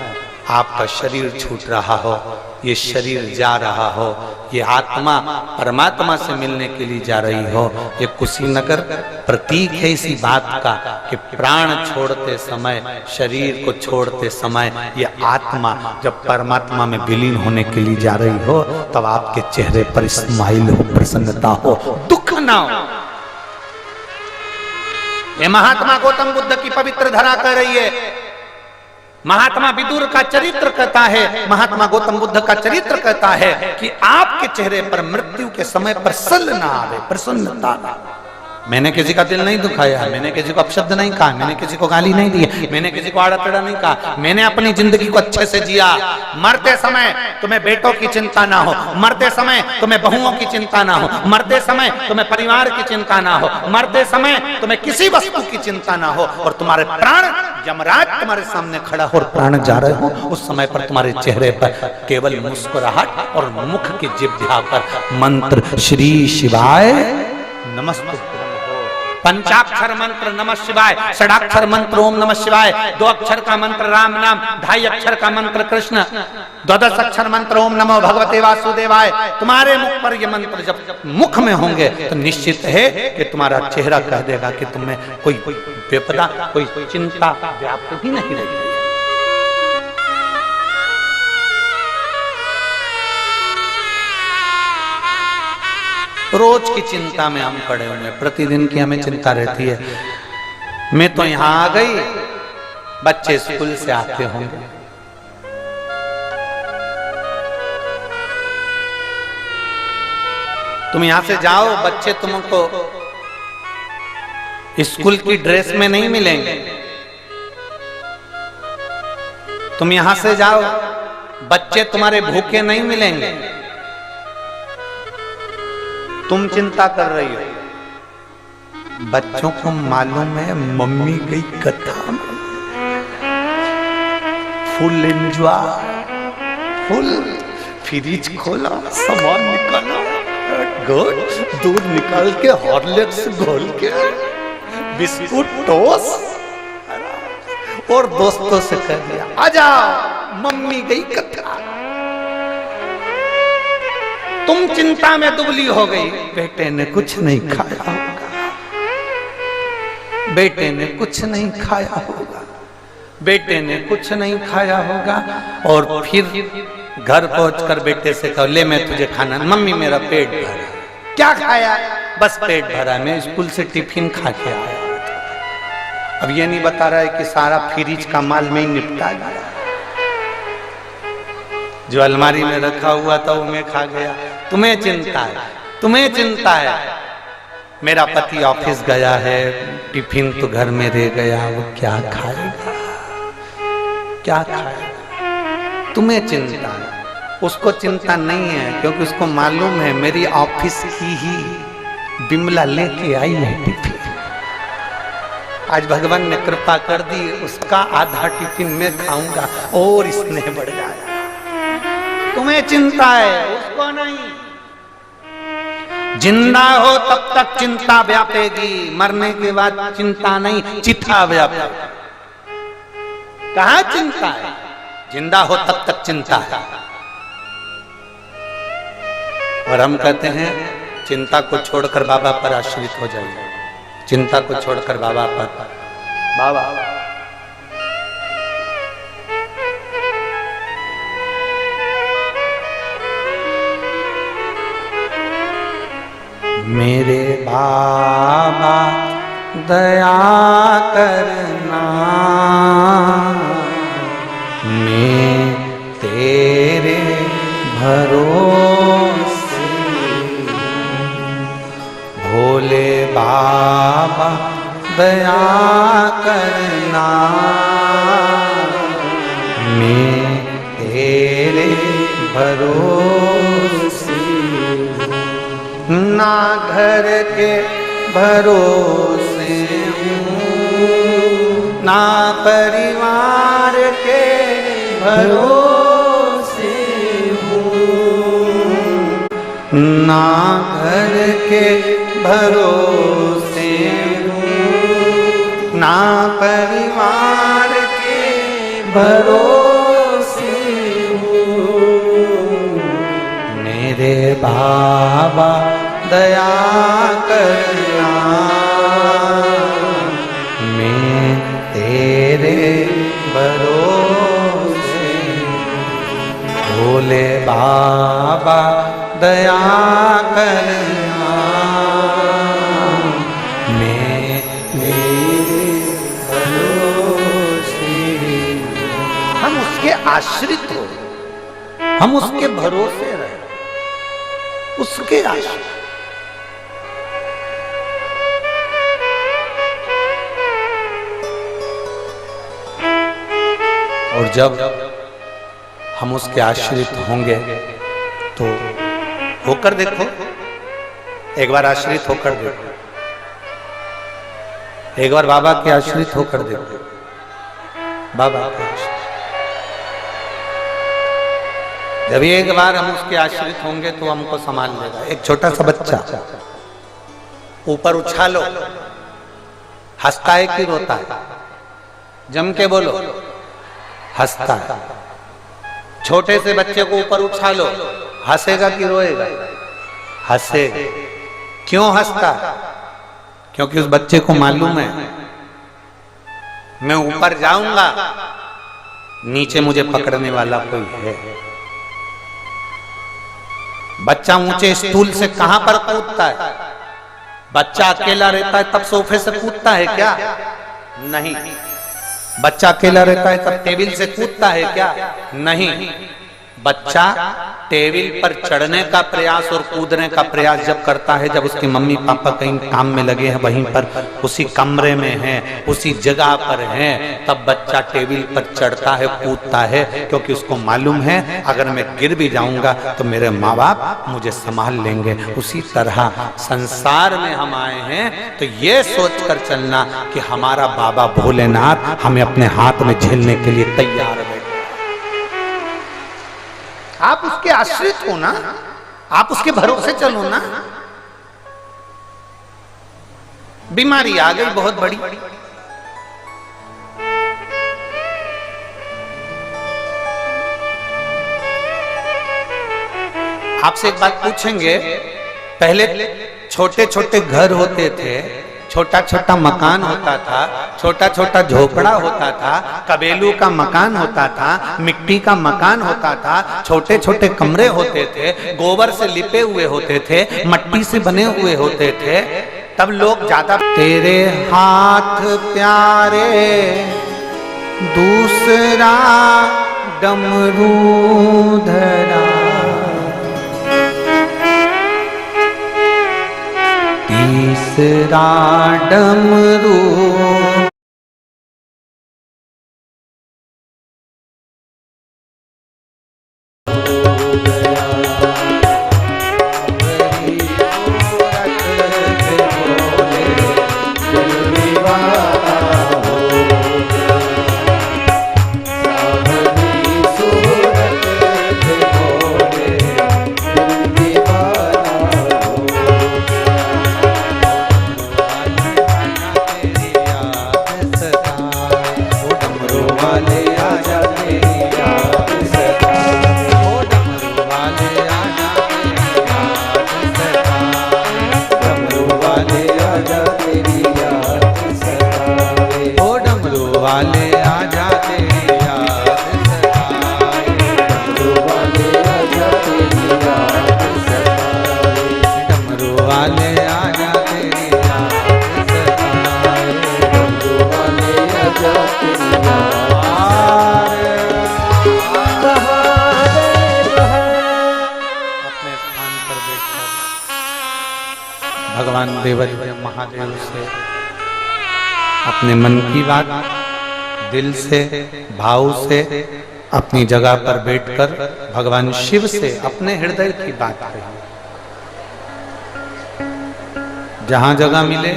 आपका शरीर छूट रहा हो, ये शरीर जा रहा हो, ये आत्मा परमात्मा से मिलने के लिए जा रही हो, ये कुशीनगर प्रतीक है इसी बात का कि प्राण छोड़ते समय, शरीर को छोड़ते समय, ये आत्मा जब परमात्मा में विलीन होने के लिए जा रही हो, तब आपके चेहरे पर स्माइल हो, प्रसन्नता हो, दुख ना हो। ये महात्मा गौतम बुद्ध की पवित्र धरा कह रही है। महात्मा विदुर का चरित्र कहता है, महात्मा गौतम बुद्ध का चरित्र कहता है कि आपके चेहरे पर मृत्यु के समय पर सल ना आवे, प्रसन्नता ना। मैंने किसी का दिल नहीं दुखाया, मैंने किसी को अपशब्द नहीं कहा, मैंने किसी को गाली नहीं दी, मैंने किसी को आड़ा टेढ़ा नहीं कहा, मैंने अपनी जिंदगी को अच्छे से जिया। मरते समय तुम्हें बेटों की चिंता ना हो, मरते समय तुम्हें बहुओं की चिंता ना हो, मरते समय तुम्हें परिवार की चिंता ना हो, मरते समय तुम्हें किसी वस्तु की चिंता ना हो, और तुम्हारे प्राण यमराज तुम्हारे सामने खड़ा हो और प्राण जा रहे हो, उस समय पर तुम्हारे चेहरे पर केवल मुस्कुराहट और मुख की जिह्वा पर मंत्र श्री शिवाय नमस्तुभ्यम, पंचाक्षर मंत्र नमः शिवाय, षडाक्षर मंत्र ओम नमः शिवाय, 2 अक्षर का मंत्र राम नाम, 2.5 अक्षर का मंत्र कृष्ण, 12 अक्षर मंत्र ओम नमो भगवते वासुदेवाय। तुम्हारे मुख पर ये मंत्र जब मुख में होंगे तो निश्चित है कि तुम्हारा चेहरा कह देगा कि तुम्हें कोई विपदा, कोई चिंता व्याप्त ही नहीं रहेगी। रोज की चिंता में हम पड़े हुए हैं, प्रतिदिन की हमें चिंता रहती है। मैं तो यहां आ गई, बच्चे स्कूल से आते होंगे, तुम यहां से जाओ, बच्चे तुमको स्कूल की ड्रेस में नहीं मिलेंगे। तुम यहां से जाओ, बच्चे तुम्हारे भूखे नहीं मिलेंगे। तुम चिंता कर रही हो, बच्चों को मालूम है मम्मी गई कथा में, फुल एंजॉय, फुल फ्रिज खोला, सामान निकाला, गुड दूध निकाल के हॉर्लिक्स घोल के, बिस्कुट टोस्ट, और दोस्तों से कह दिया आ जाओ मम्मी गई कथा। तुम चिंता में दुबली हो गई। बेटे ने कुछ नहीं खाया होगा, बेटे ने कुछ नहीं खाया होगा, बेटे ने कुछ नहीं खाया होगा। और फिर घर पहुंचकर बेटे से कहो, ले मैं तुझे खाना। मम्मी मेरा पेट भरा। क्या खाया? बस पेट भरा, मैं स्कूल से टिफिन खा के आया। अब ये नहीं बता रहा है कि सारा फ्रिज का माल में ही निपटा गया, जो अलमारी में रखा हुआ था वो मैं खा गया। तुम्हें चिंता है, तुम्हें चिंता है। मेरा पति ऑफिस गया है, टिफिन तो घर में रह गया, वो क्या खाएगा, क्या खाएगा? तुम्हें चिंता है, उसको चिंता नहीं है, क्योंकि उसको मालूम है मेरी ऑफिस की ही बिमला लेके आई है टिफिन। आज भगवान ने कृपा कर दी, उसका आधा टिफिन मैं खाऊंगा और स्नेह बढ़ जाएगा। तुम्हें चिंता है, उसको नहीं। जिंदा हो तब तक चिंता व्यापेगी, मरने के बाद चिंता नहीं, चिता व्यापेगी। कहाँ चिंता है? जिंदा हो तब तक चिंता है। और हम कहते हैं चिंता को छोड़कर बाबा पर आश्रित हो जाइए, चिंता को छोड़कर बाबा पर। बाबा मेरे बाबा दया करना, मैं तेरे भरोसे। भोले बाबा दया करना, मैं तेरे भरोसे। ना घर के भरोसे हूँ, ना परिवार के भरोसे हूँ, ना घर के भरोसे हूँ, ना परिवार के भरोसे हूँ। मेरे बाबा दया करना, मैं तेरे भरोसे। भोले बाबा दया करना, मैं तेरे भरोसे। हम उसके आश्रित हो, हम उसके भरोसे रहे, उसके आश्रित। और जब हम उसके आश्रित होंगे तो होकर देखो, एक बार आश्रित होकर देखो, एक बार बाबा के आश्रित होकर देखो। बाबा के आश्रित, जब एक बार हम उसके आश्रित होंगे तो हमको संभाल लेगा। एक छोटा सा बच्चा ऊपर उछालो, हंसता है कि रोता है? जम के बोलो, हंसता है। छोटे से बच्चे को ऊपर उछालो, हंसेगा कि रोएगा? हंसेगा। क्यों हंसता? क्योंकि उस बच्चे को मालूम है मैं ऊपर जाऊंगा, नीचे मुझे पकड़ने वाला कोई है। बच्चा ऊंचे स्टूल से कहां पर कूदता है? बच्चा अकेला रहता है तब सोफे से कूदता है क्या? नहीं। बच्चा अकेला रहता है तब टेबल से कूदता है क्या? नहीं। बच्चा टेबल पर चढ़ने का प्रयास और कूदने का प्रयास जब करता है जब उसके मम्मी पापा कहीं काम में लगे हैं, वहीं पर उसी कमरे में हैं, उसी जगह पर हैं, तब बच्चा टेबल पर चढ़ता है, कूदता है, क्योंकि उसको मालूम है अगर मैं गिर भी जाऊंगा तो मेरे माँ बाप मुझे संभाल लेंगे। उसी तरह संसार में हम आए हैं तो ये सोचकर चलना कि हमारा बाबा भोलेनाथ हमें अपने हाथ में झेलने के लिए तैयार है। आप उसके आश्रित हो ना, आप उसके भरोसे चलो ना। बीमारी आ गई बहुत बड़ी, आपसे एक बात पूछेंगे, पहले छोटे छोटे घर होते थे, छोटा छोटा मकान होता था, छोटा छोटा झोपड़ा होता था, कबेलू का मकान होता था, मिट्टी का मकान होता था, छोटे छोटे कमरे होते थे, गोबर से लिपे हुए होते थे, मट्टी से बने हुए होते थे। तब लोग ज्यादा तेरे हाथ प्यारे दूसरा डमरू धरा, तीसरा डमरू भगवान देवाधिदेव महादेव से अपने मन की बात दिल से भाव से अपनी जगह पर बैठकर भगवान शिव से अपने हृदय की बात कही। जहां जगह मिले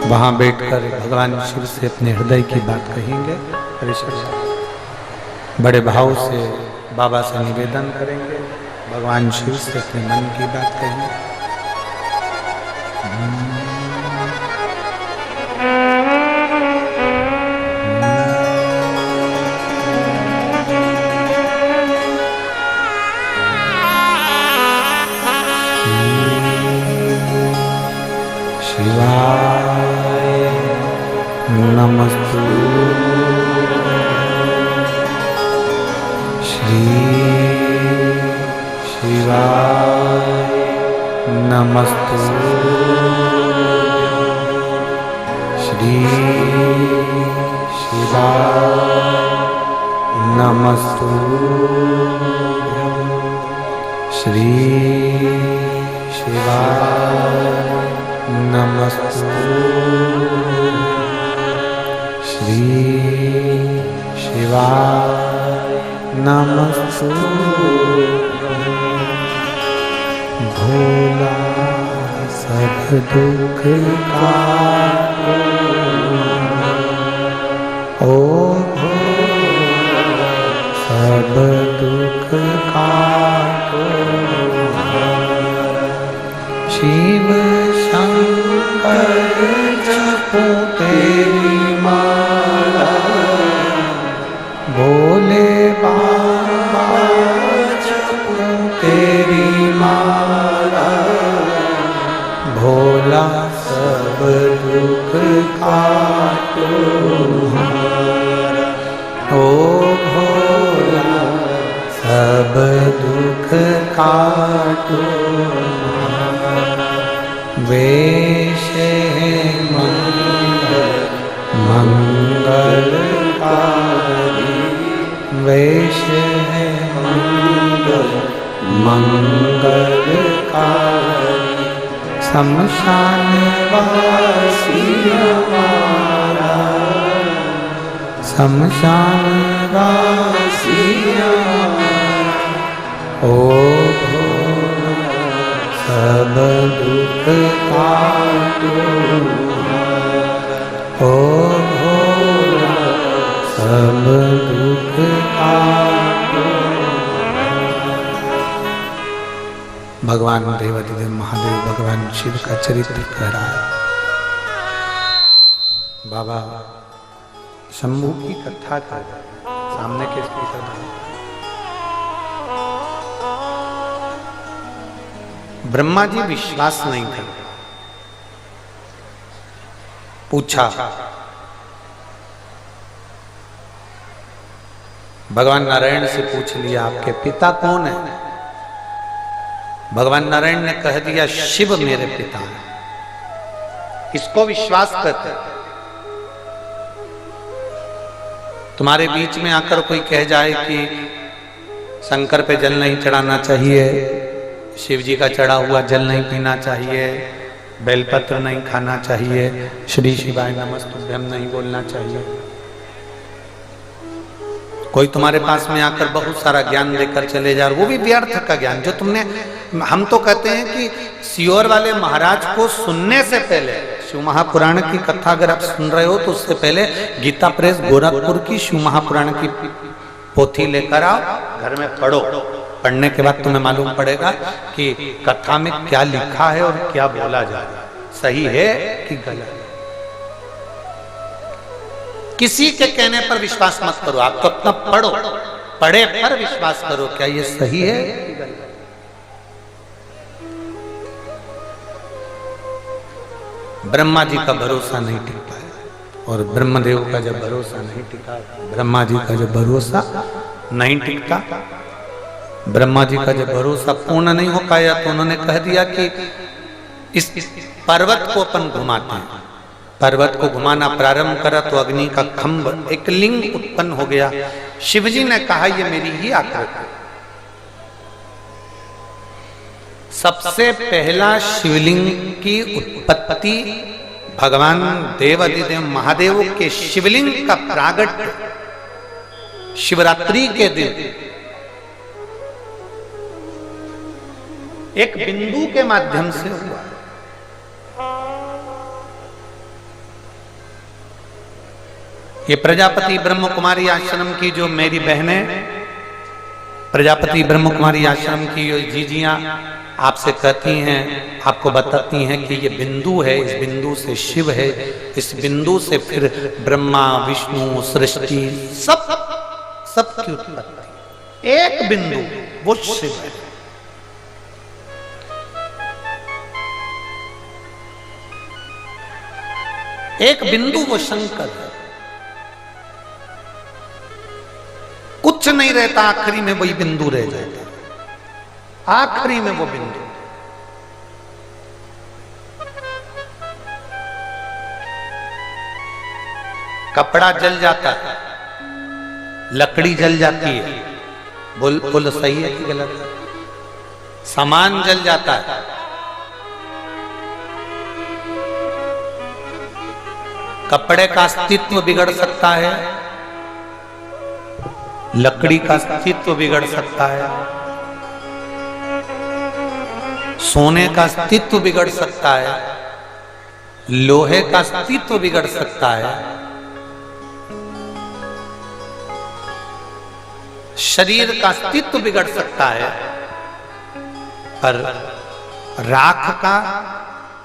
वहां बैठकर भगवान शिव से अपने हृदय की बात कहेंगे। बड़े भाव से बाबा से निवेदन करेंगे, भगवान शिव से अपने मन की बात कहेंगे। शिवाय नमस्तु, श्री शिवाय नमस्तु, श्री शिवाय नमस्तु, श्री शिवाय नमस्तु, श्री शिवाय नमस्तु। भोला सब दुख काटो, ओ भोला सब दुख काटो, शिव शंकर जपो तेरी माला, भोले बाबा जपो तेरी माला, भोला सब दुख काटो हमारा, ओ भोला सब दुख काटो हमारा। वेश है मंगल मंगलकारी, वेश है मंगल मंगलकारी, शमशान वासी हमारा, शमशान वासी ओ भोला सब दुख काटो, ओ भोला सब दुख काटो। भगवान देवाधिदेव महादेव भगवान शिव का चरित्र कह रहा है। बाबा शंभू की कथा कर सामने के स्पीकर ब्रह्मा जी विश्वास नहीं करते। पूछा, भगवान नारायण से पूछ लिया आपके पिता कौन है? भगवान नारायण ने कह दिया शिव मेरे पिता है। इसको विश्वास करते। तुम्हारे बीच में आकर कोई कह जाए कि शंकर पे जल नहीं चढ़ाना चाहिए, शिव जी का चढ़ा हुआ जल नहीं पीना चाहिए, बेलपत्र नहीं खाना चाहिए, श्री शिवाय नमस्तुभ्यं नहीं बोलना चाहिए, कोई तुम्हारे पास में आकर बहुत सारा ज्ञान देकर चले जा, वो भी व्यर्थ का ज्ञान जो तुमने, हम तो कहते हैं कि सियोर वाले महाराज को सुनने से पहले शिव महापुराण की कथा अगर आप सुन रहे हो तो उससे पहले गीता प्रेस गोरखपुर की शिव महापुराण की पोथी लेकर आओ, घर में पढ़ो। पढ़ने के बाद तुम्हें मालूम पड़ेगा कि कथा में क्या लिखा है और क्या बोला जा रहा है, सही है कि गलत। किसी के कहने पर विश्वास मत करो, आप तो अपना पढ़ो, पढ़े पर विश्वास करो क्या ये सही है कि गलत। ब्रह्मा जी का भरोसा नहीं टिक पाया और ब्रह्मदेव का जब भरोसा नहीं टिका, ब्रह्मा जी का जब भरोसा नहीं टिकता, ब्रह्मा जी का जब भरोसा पूर्ण नहीं हो पाया तो उन्होंने कह दिया कि इस पर्वत को अपन घुमाते हैं। पर्वत को घुमाना प्रारंभ करा तो अग्नि का खंभ, एक लिंग उत्पन्न हो गया। शिवजी ने कहा ये मेरी ही आकृति। सबसे पहला शिवलिंग की उत्पत्ति भगवान देवाधिदेव महादेव के शिवलिंग का प्रागट्य शिवरात्रि के दिन एक बिंदु के माध्यम से हुआ। ये प्रजापति ब्रह्म कुमारी आश्रम की जो मेरी बहनें, प्रजापति ब्रह्म कुमारी आश्रम की जो जीजियां आपसे कहती हैं, आपको बताती हैं कि ये बिंदु है, इस बिंदु से शिव है, इस बिंदु से फिर ब्रह्मा विष्णु सृष्टि सब की उत्पत्ति, एक बिंदु वो शिव है। एक बिंदु वो शंकर है। कुछ नहीं रहता, आखिरी में वही बिंदु रह जाता, आखिरी में वो बिंदु। कपड़ा जल जाता है, लकड़ी जल जाती है, बोल सही है कि गलत है? सामान जल जाता है, कपड़े का अस्तित्व बिगड़ सकता है, लकड़ी का अस्तित्व बिगड़ सकता है, सोने का अस्तित्व बिगड़ सकता है, लोहे का अस्तित्व बिगड़ सकता है, शरीर का अस्तित्व बिगड़ सकता है, पर राख का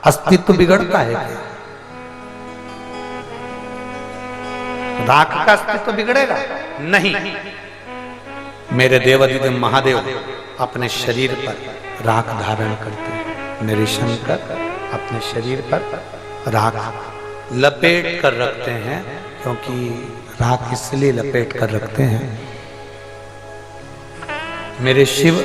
अस्तित्व बिगड़ता है क्या? राख का अस्तित्व बिगड़ेगा नहीं। मेरे देवाधिदेव महादेव अपने शरीर पर राख धारण करते हैं, मेरे शंकर अपने शरीर पर राख लपेट कर रखते हैं, क्योंकि राख इसलिए लपेट कर रखते हैं, मेरे शिव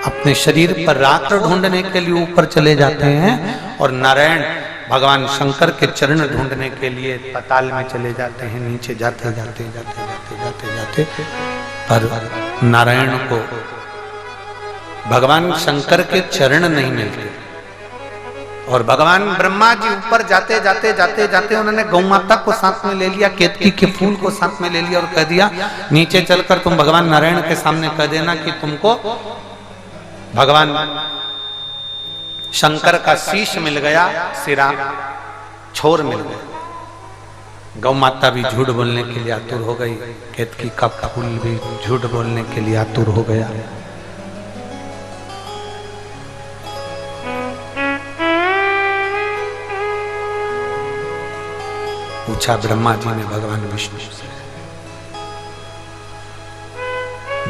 अपने शरीर पर राख ढूंढने के लिए ऊपर चले जाते हैं और नारायण भगवान शंकर के चरण ढूंढने के लिए पाताल में चले जाते हैं, नीचे जाते जाते जाते जाते जाते जाते पर नारायण को भगवान शंकर के चरण नहीं मिलते। और भगवान ब्रह्मा जी ऊपर जाते जाते जाते जाते उन्होंने गौ माता को साथ में ले लिया, केतकी के फूल को साथ में ले लिया और कह दिया नीचे चलकर तुम भगवान नारायण के सामने कह देना कि तुमको भगवान शंकर का शीश मिल गया, सिरा छोर मिल गया। गौ माता भी झूठ बोलने के लिए आतुर हो गई, केतकी का फूल भी झूठ बोलने के लिए आतुर हो गया। पूछा ब्रह्मा जी ने भगवान विष्णु से,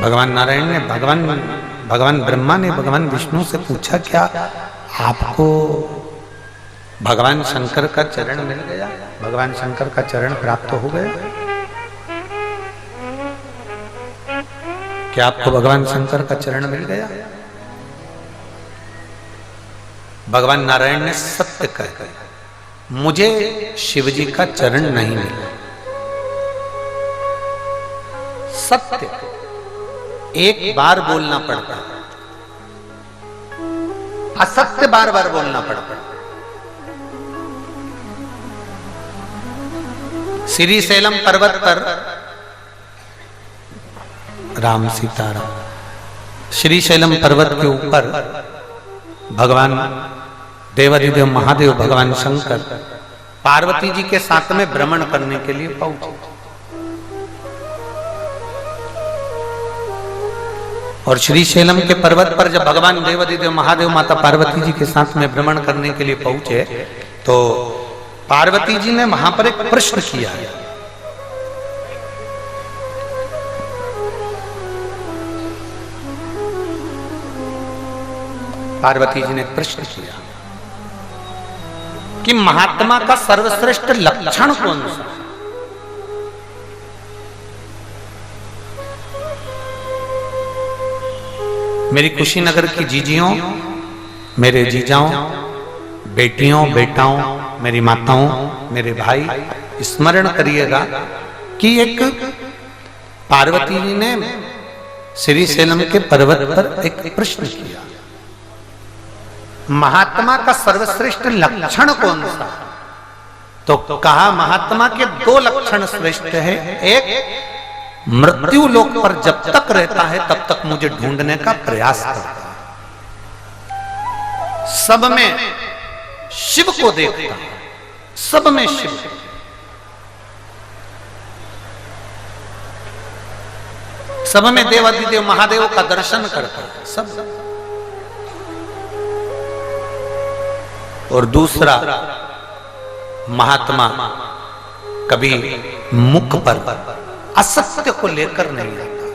भगवान नारायण ने भगवान भगवान ब्रह्मा ने भगवान विष्णु से पूछा, क्या आपको भगवान शंकर का चरण मिल गया? भगवान शंकर का चरण प्राप्त हो गया? क्या आपको भगवान शंकर का चरण मिल गया? भगवान नारायण ने सत्य कहा, मुझे शिवजी का चरण नहीं मिला। सत्य एक बार बोलना पड़ता है, असत्य बार बार बोलना पड़ता है। श्री शैलम पर्वत पर राम सीताराम, श्री शैलम पर्वत के ऊपर भगवान देवाधिदेव महादेव भगवान शंकर पार्वती जी के साथ में भ्रमण करने के लिए पहुंचे। और श्री शैलम के पर्वत पर जब भगवान देवाधिदेव महादेव माता पार्वती जी के साथ में भ्रमण करने के लिए पहुंचे तो पार्वती जी ने वहां पर एक प्रश्न किया। पार्वती जी ने प्रश्न किया कि महात्मा का सर्वश्रेष्ठ लक्षण कौन सा? मेरी कुशीनगर की जीजियों, मेरे जीजाओं, बेटियों, बेटाओं, मेरी माताओं, मेरे भाई, स्मरण करिएगा कि एक पार्वती जी ने श्री शैलम के पर्वत पर एक प्रश्न किया, महात्मा का सर्वश्रेष्ठ लक्षण कौन सा? तो कहा महात्मा के दो लक्षण श्रेष्ठ है। एक, मृत्यु लोक पर जब तक रहता है तब तक मुझे ढूंढने का प्रयास करता है, सब में शिव को देखता है, सब में शिव। सब में देवाधिदेव महादेव का दर्शन करता है, सब। और दूसरा, महात्मा कभी मुख पर असत्य को लेकर नहीं आता।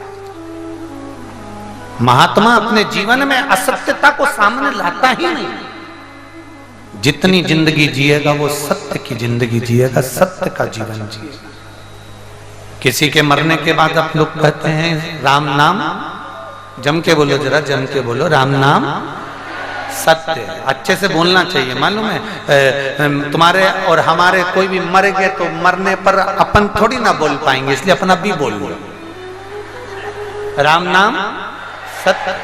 महात्मा अपने जीवन में असत्यता को सामने लाता ही नहीं। जितनी जिंदगी जिएगा वो सत्य की जिंदगी जिएगा, सत्य का जीवन जिएगा। किसी के मरने के बाद आप लोग कहते हैं राम नाम, जम के बोलो, जरा जम के बोलो, राम नाम सत्य है। अच्छे से बोलना चाहिए, मालूम है तुम्हारे और हमारे कोई भी मर गए तो मरने पर अपन थोड़ी ना बोल पाएंगे, इसलिए अपन अब भी बोल लो, राम नाम सत्य।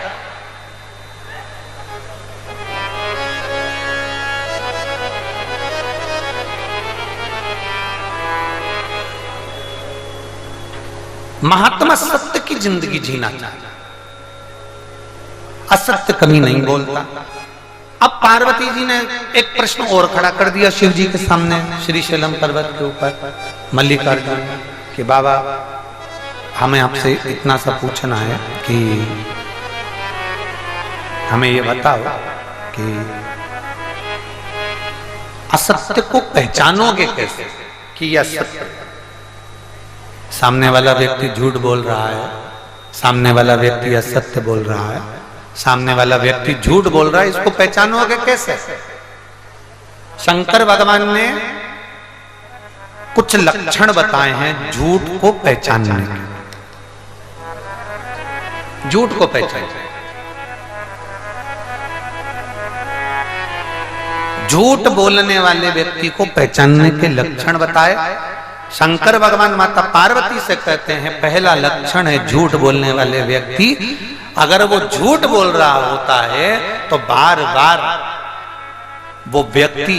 महात्मा सत्य की जिंदगी जीना चाहता, असत्य कभी नहीं बोलता। अब पार्वती जी ने एक प्रश्न और खड़ा कर दिया शिव जी के सामने, श्री शैलम पर्वत के ऊपर मल्लिकार्जुन कि बाबा हमें आपसे इतना सा पूछना है कि हमें ये बताओ कि असत्य को पहचानोगे कैसे कि यह सत्य? सामने वाला व्यक्ति झूठ बोल रहा है, सामने वाला व्यक्ति असत्य बोल रहा है, सामने वाला व्यक्ति झूठ बोल रहा है, इसको पहचानोगे कैसे? शंकर भगवान ने कुछ लक्षण बताए हैं झूठ को पहचानने के। झूठ को पहचानने, झूठ बोलने वाले व्यक्ति को पहचानने के लक्षण बताए। शंकर भगवान माता पार्वती से कहते हैं पहला लक्षण है झूठ बोलने वाले व्यक्ति, अगर वो झूठ बोल रहा होता है तो बार बार वो व्यक्ति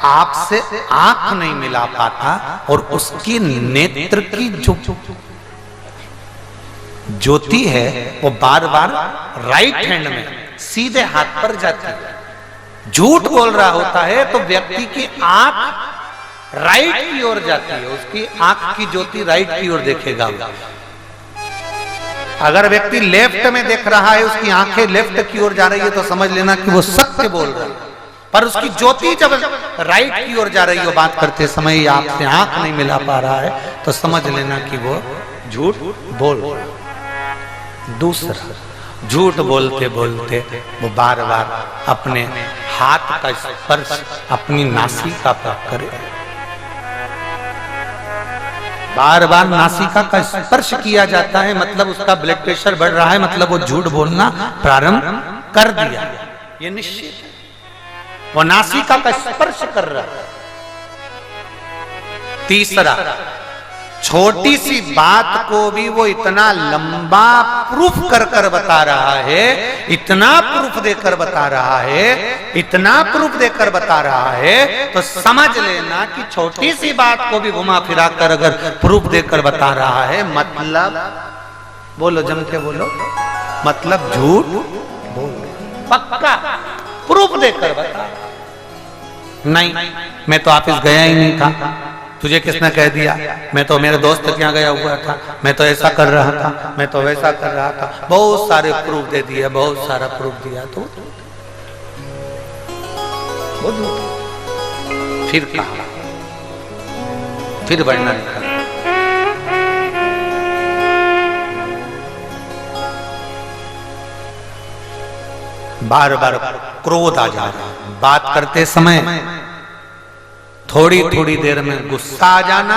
आपसे आंख नहीं मिला पाता और उसकी नेत्र की जो ज्योति है वो बार बार राइट हैंड में सीधे हाथ पर जाती है। झूठ बोल रहा होता है तो व्यक्ति की आंख राइट की ओर जाती है, उसकी आंख की ज्योति राइट की ओर देखेगा। अगर व्यक्ति लेफ्ट में देख रहा है, उसकी आंखें लेफ्ट की ओर जा रही है तो समझ लेना कि वो सत्य बोल रहा है, पर उसकी ज्योति जब राइट की ओर जा रही हो बात करते समय आपसे आंख नहीं मिला पा रहा है तो समझ लेना कि वो झूठ बोल रहा है। दूसरा, झूठ बोलते बोलते वो बार बार अपने हाथ का स्पर्श अपनी नासिका पर करे, बार बार नासिका का स्पर्श किया जाता है, मतलब उसका ब्लड प्रेशर बढ़ रहा है, मतलब वो झूठ बोलना प्रारंभ कर दिया, ये निश्चित है। वो नासिका का स्पर्श कर रहा है। तीसरा, छोटी सी बात को भी वो इतना लंबा प्रूफ कर कर बता रहा है, इतना प्रूफ देकर बता रहा है, इतना प्रूफ देकर बता रहा है, तो समझ लेना कि छोटी सी बात को भी घुमा फिरा कर अगर प्रूफ देकर बता रहा है, मतलब बोलो, जम के बोलो, मतलब झूठ बोल पक्का प्रूफ देकर बता। नहीं, मैं तो ऑफिस गया ही नहीं था, तुझे किसने कह दिया, मैं तो मेरे दोस्त के यहाँ गया हुआ था, मैं तो ऐसा कर रहा था, मैं तो वैसा कर रहा था, बहुत सारे प्रूफ दे दिया, बहुत सारा प्रूफ दिया, तो फिर कहा, फिर वर्णन कर, बार बार क्रोध आ जा रहा, बात करते समय थोड़ी थोड़ी देर में गुस्सा आ जाना,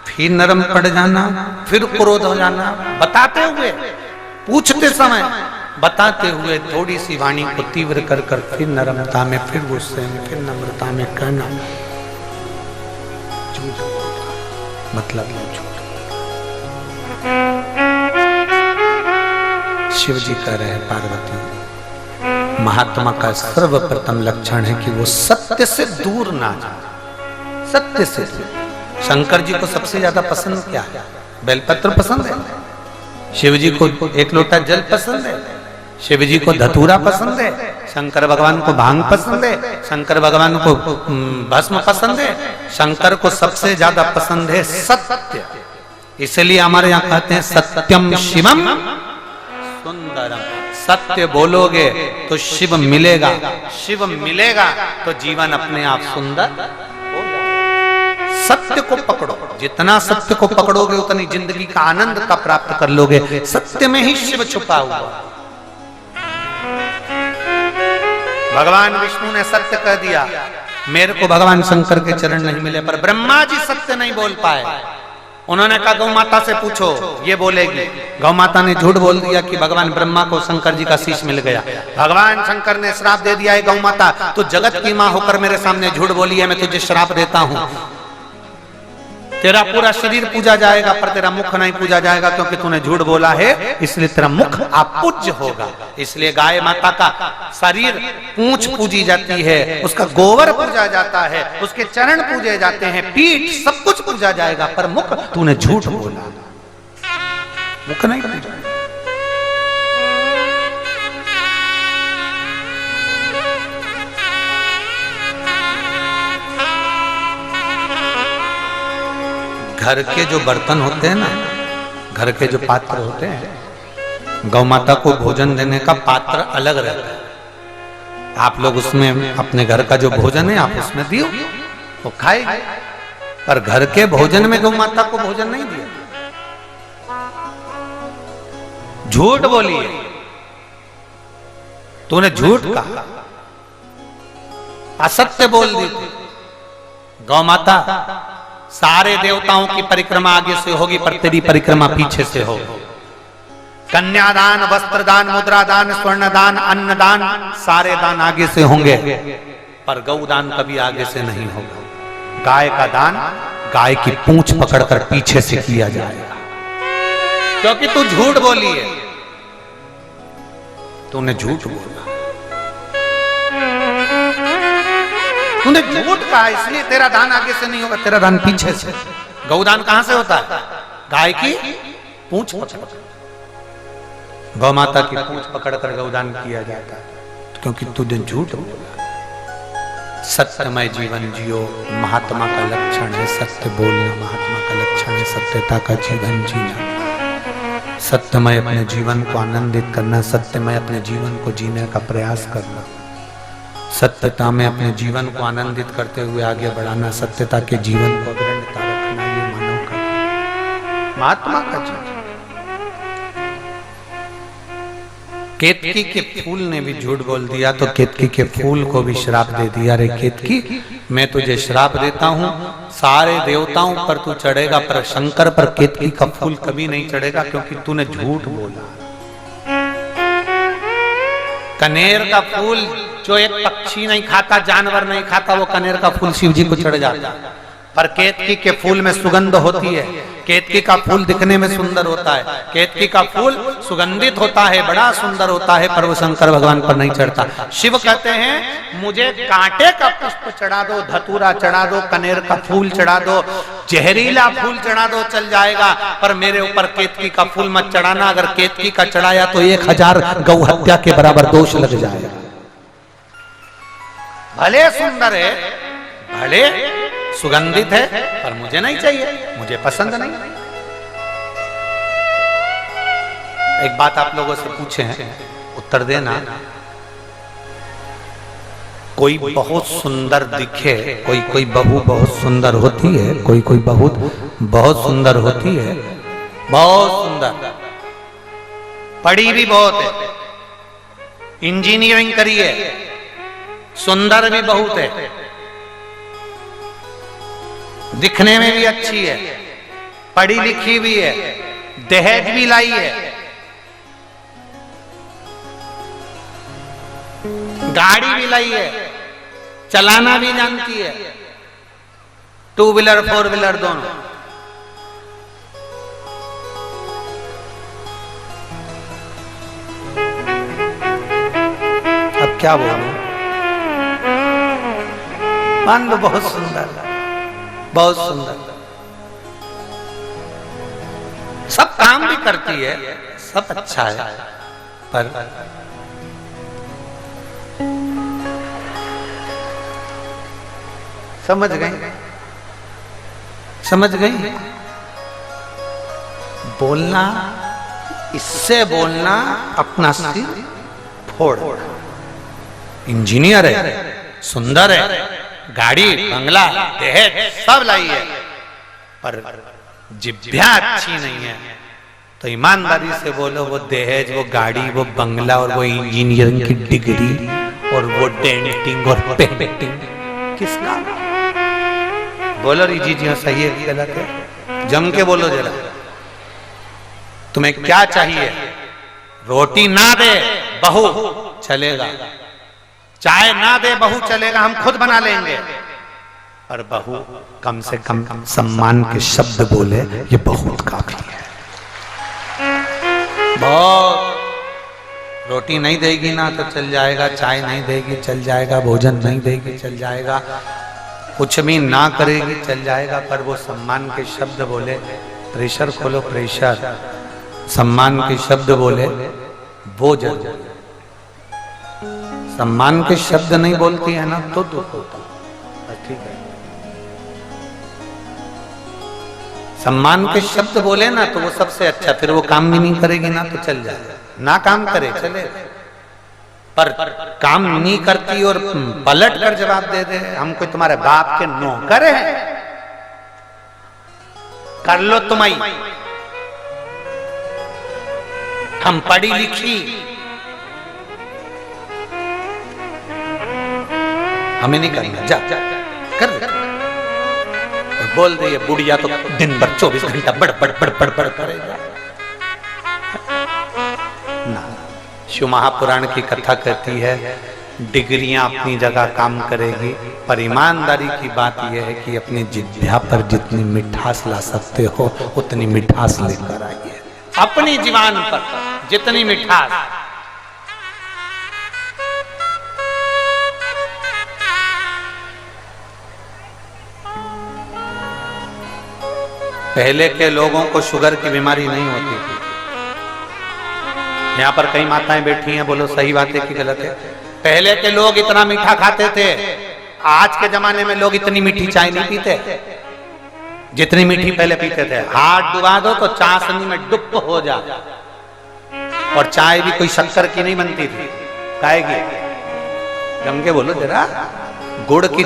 फिर नरम पड़ जाना, फिर क्रोध हो जाना, बताते हुए, पूछते समय, बताते हुए थोड़ी सी वाणी को तीव्र कर कर फिर नरमता में, फिर गुस्से में, फिर नम्रता में कहना, मतलब शिव जी कह रहे हैं पार्वती, महात्मा का सर्वप्रथम लक्षण है कि वो सत्य से दूर ना जाए, सत्य से। शंकर जी को सबसे ज्यादा पसंद क्या है? बेलपत्र पसंद है, शिव जी को एक लोटा जल पसंद है, शिव जी को धतूरा पसंद है, शंकर भगवान को भांग पसंद है, शंकर भगवान को भस्म पसंद है, शंकर को सबसे ज्यादा पसंद है सत्य। इसलिए हमारे यहाँ कहते हैं सत्यम शिवम सुंदरम, सत्य बोलोगे तो शिव मिलेगा, शिव मिलेगा तो जीवन अपने आप सुंदर हो जाएगा। सत्य को पकड़ो, जितना सत्य को पकड़ोगे उतनी जिंदगी का आनंद का प्राप्त कर लोगे। सत्य में ही शिव छुपा हुआ। भगवान विष्णु ने सत्य कह दिया, मेरे को भगवान शंकर के चरण नहीं मिले, पर ब्रह्मा जी सत्य नहीं बोल पाए। उन्होंने कहा गौ माता से पूछो, ये बोलेगी। गौ माता ने झूठ बोल दिया कि भगवान ब्रह्मा को शंकर जी का शीश मिल गया। भगवान शंकर ने श्राप दे दिया है, गौ माता तू जगत की मां होकर मेरे सामने झूठ बोली है, मैं तुझे श्राप देता हूं, तेरा पूरा शरीर पूजा जाएगा पर तेरा मुख नहीं पूजा जाएगा, क्योंकि तूने झूठ बोला है, इसलिए तेरा मुख अपूज्य होगा। इसलिए गाय माता का शरीर पूंछ पूजी जाती है, उसका गोबर पूजा जाता है, उसके चरण पूजे जाते हैं, पीठ सब कुछ पूजा जाएगा, पर मुख तूने झूठ बोला, मुख नहीं पूजा। घर के जो बर्तन होते हैं ना, घर के जो पात्र होते हैं, गौ माता को भोजन देने का पात्र अलग रहता है। आप लोग उसमें अपने घर का जो भोजन है आप उसमें दियो, वो खाएगी, पर घर के भोजन में गौ माता को भोजन नहीं दिया। झूठ बोली, तूने झूठ कहा, असत्य बोल दी। गौ माता सारे देवताओं की परिक्रमा आगे से होगी, पर तेरी परिक्रमा पीछे से होगी। कन्यादान, वस्त्रदान, मुद्रादान, स्वर्णदान, अन्नदान, सारे दान आगे से होंगे, पर गौदान कभी आगे से नहीं होगा। गाय का दान गाय की पूंछ पकड़कर पीछे से किया जाएगा, क्योंकि तू झूठ बोली है, तूने झूठ बोला, तूने झूठ कहा, इसलिए तेरा दान आगे से नहीं होगा, तेरा दान पीछे से। गौदान कहां से होता है? गाय की पूंछ पकड़, गौ माता की पूंछ पकड़कर गौदान किया जाता है, क्योंकि तूने झूठ बोला। सत्यमय जीवन जियो, महात्मा का लक्षण है सत्य बोलना, महात्मा का लक्षण है सत्यता का जीवन जीना, सत्यमय अपने जीवन को आनंदित करना, सत्यमय अपने जीवन को जीने का प्रयास करना, सत्यता में अपने जीवन को आनंदित करते हुए आगे बढ़ाना, सत्यता के जीवन को अग्रण्यता रखना, ये मानव का, महात्मा का जीवन। केतकी के फूल ने भी झूठ बोल दिया तो केतकी के फूल को भी श्राप दे दिया। अरे केतकी, मैं तुझे श्राप देता हूँ, सारे देवताओं पर तू चढ़ेगा पर शंकर पर केतकी का फूल कभी नहीं चढ़ेगा, क्योंकि तूने झूठ बोला। कनेर का फूल जो एक पक्षी नहीं खाता, जानवर नहीं खाता, वो कनेर का फूल शिव जी को चढ़ जाता है। पर केतकी के फूल में सुगंध होती है। केतकी का फूल दिखने में सुंदर होता है, केतकी का फूल सुगंधित होता है, बड़ा सुंदर होता है, पर वो शंकर भगवान पर नहीं चढ़ता। शिव कहते हैं मुझे कांटे का पुष्प चढ़ा दो, धतूरा चढ़ा दो, कनेर का फूल चढ़ा दो, जहरीला फूल चढ़ा दो, चल जाएगा, पर मेरे ऊपर केतकी का फूल मत चढ़ाना। अगर केतकी का चढ़ाया तो 1000 गौ हत्या के बराबर दोष लग जाएगा। भले सुंदर है, भले सुगंधित है, पर मुझे नहीं चाहिए, मुझे पसंद नहीं। एक बात आप लोगों से पूछे हैं, उत्तर देना। कोई बहुत सुंदर दिखे, कोई बहू बहुत सुंदर होती है, कोई बहू बहुत सुंदर होती है, बहुत सुंदर, पढ़ी भी बहुत है, इंजीनियरिंग करी है, सुंदर भी बहुत है, दिखने में भी अच्छी है, पढ़ी लिखी भी है, दहेज भी लाई है, गाड़ी भी लाई है, चलाना भी जानती है, 2 व्हीलर 4 व्हीलर दोनों। अब क्या बोलूं, मन तो बहुत सुंदर, बहुत सुंदर, सब काम भी करती है, सब अच्छा है, पर समझ गई, समझ गई। बोलना, इससे बोलना अपना सिर फोड़। इंजीनियर है, सुंदर है, गाड़ी बंगला दहेज सब लाई है, पर जिभ्या अच्छी नहीं है, तो ईमानदारी से बोलो, वो दहेज, वो गाड़ी, वो बंगला और वो इंजीनियरिंग की डिग्री और वो डेंटिंग और पेंटिंग किसका? बोलो रीजी जी, सही है कि गलत है? जम के बोलो जरा। तुम्हें क्या चाहिए? रोटी ना दे बहू चलेगा, चाय ना दे बहू चलेगा, हम खुद बना लेंगे, पर बहू कम से कम सम्मान के शब्द बोले, ये बहुत काफी है। बहुत रोटी नहीं देगी ना तो चल जाएगा, चाय नहीं देगी चल जाएगा, भोजन नहीं देगी चल जाएगा, कुछ भी ना करेगी चल जाएगा, पर वो सम्मान के शब्द बोले, प्रेशर खोलो प्रेशर, सम्मान के शब्द बोले, वो जरूर। सम्मान के शब्द नहीं बोलती है ना तो दुख होता, ठीक है। सम्मान के शब्द बोले ना तो वो सबसे अच्छा, फिर वो काम भी नहीं करेगी ना तो चल जाए, ना काम करे चले, पर काम नहीं करती और पलट कर जवाब दे दे, हम कोई तुम्हारे बाप के नौकर हैं, कर लो तुम्हारी, हम पढ़ी लिखी, हमें नहीं करना, जा कर और बोल दे ये बुढ़िया तो दिन भर 24 घंटा बड़ बड़ बड़ बड़ बड़ करेगा ना। शिव महापुराण की कथा कहती है डिग्रियां अपनी जगह काम करेगी, पर ईमानदारी की बात यह है कि अपनी जिह्वा पर जितनी मिठास ला सकते हो उतनी मिठास लेकर आइए, अपनी जीवन पर जितनी मिठास। पहले के लोगों को शुगर की बीमारी नहीं होती थी। यहाँ पर कई माताएं बैठी हैं, बोलो सही बात है कि गलत है? पहले के लोग इतना मीठा खाते थे, आज के जमाने में लोग इतनी मीठी चाय नहीं पीते जितनी मीठी पहले पीते थे। हाथ डुबा दो तो चाशनी में डुब हो जा, और चाय भी कोई शक्कर की नहीं बनती थी, काहे की? जम के बोलो जरा, गुड़ की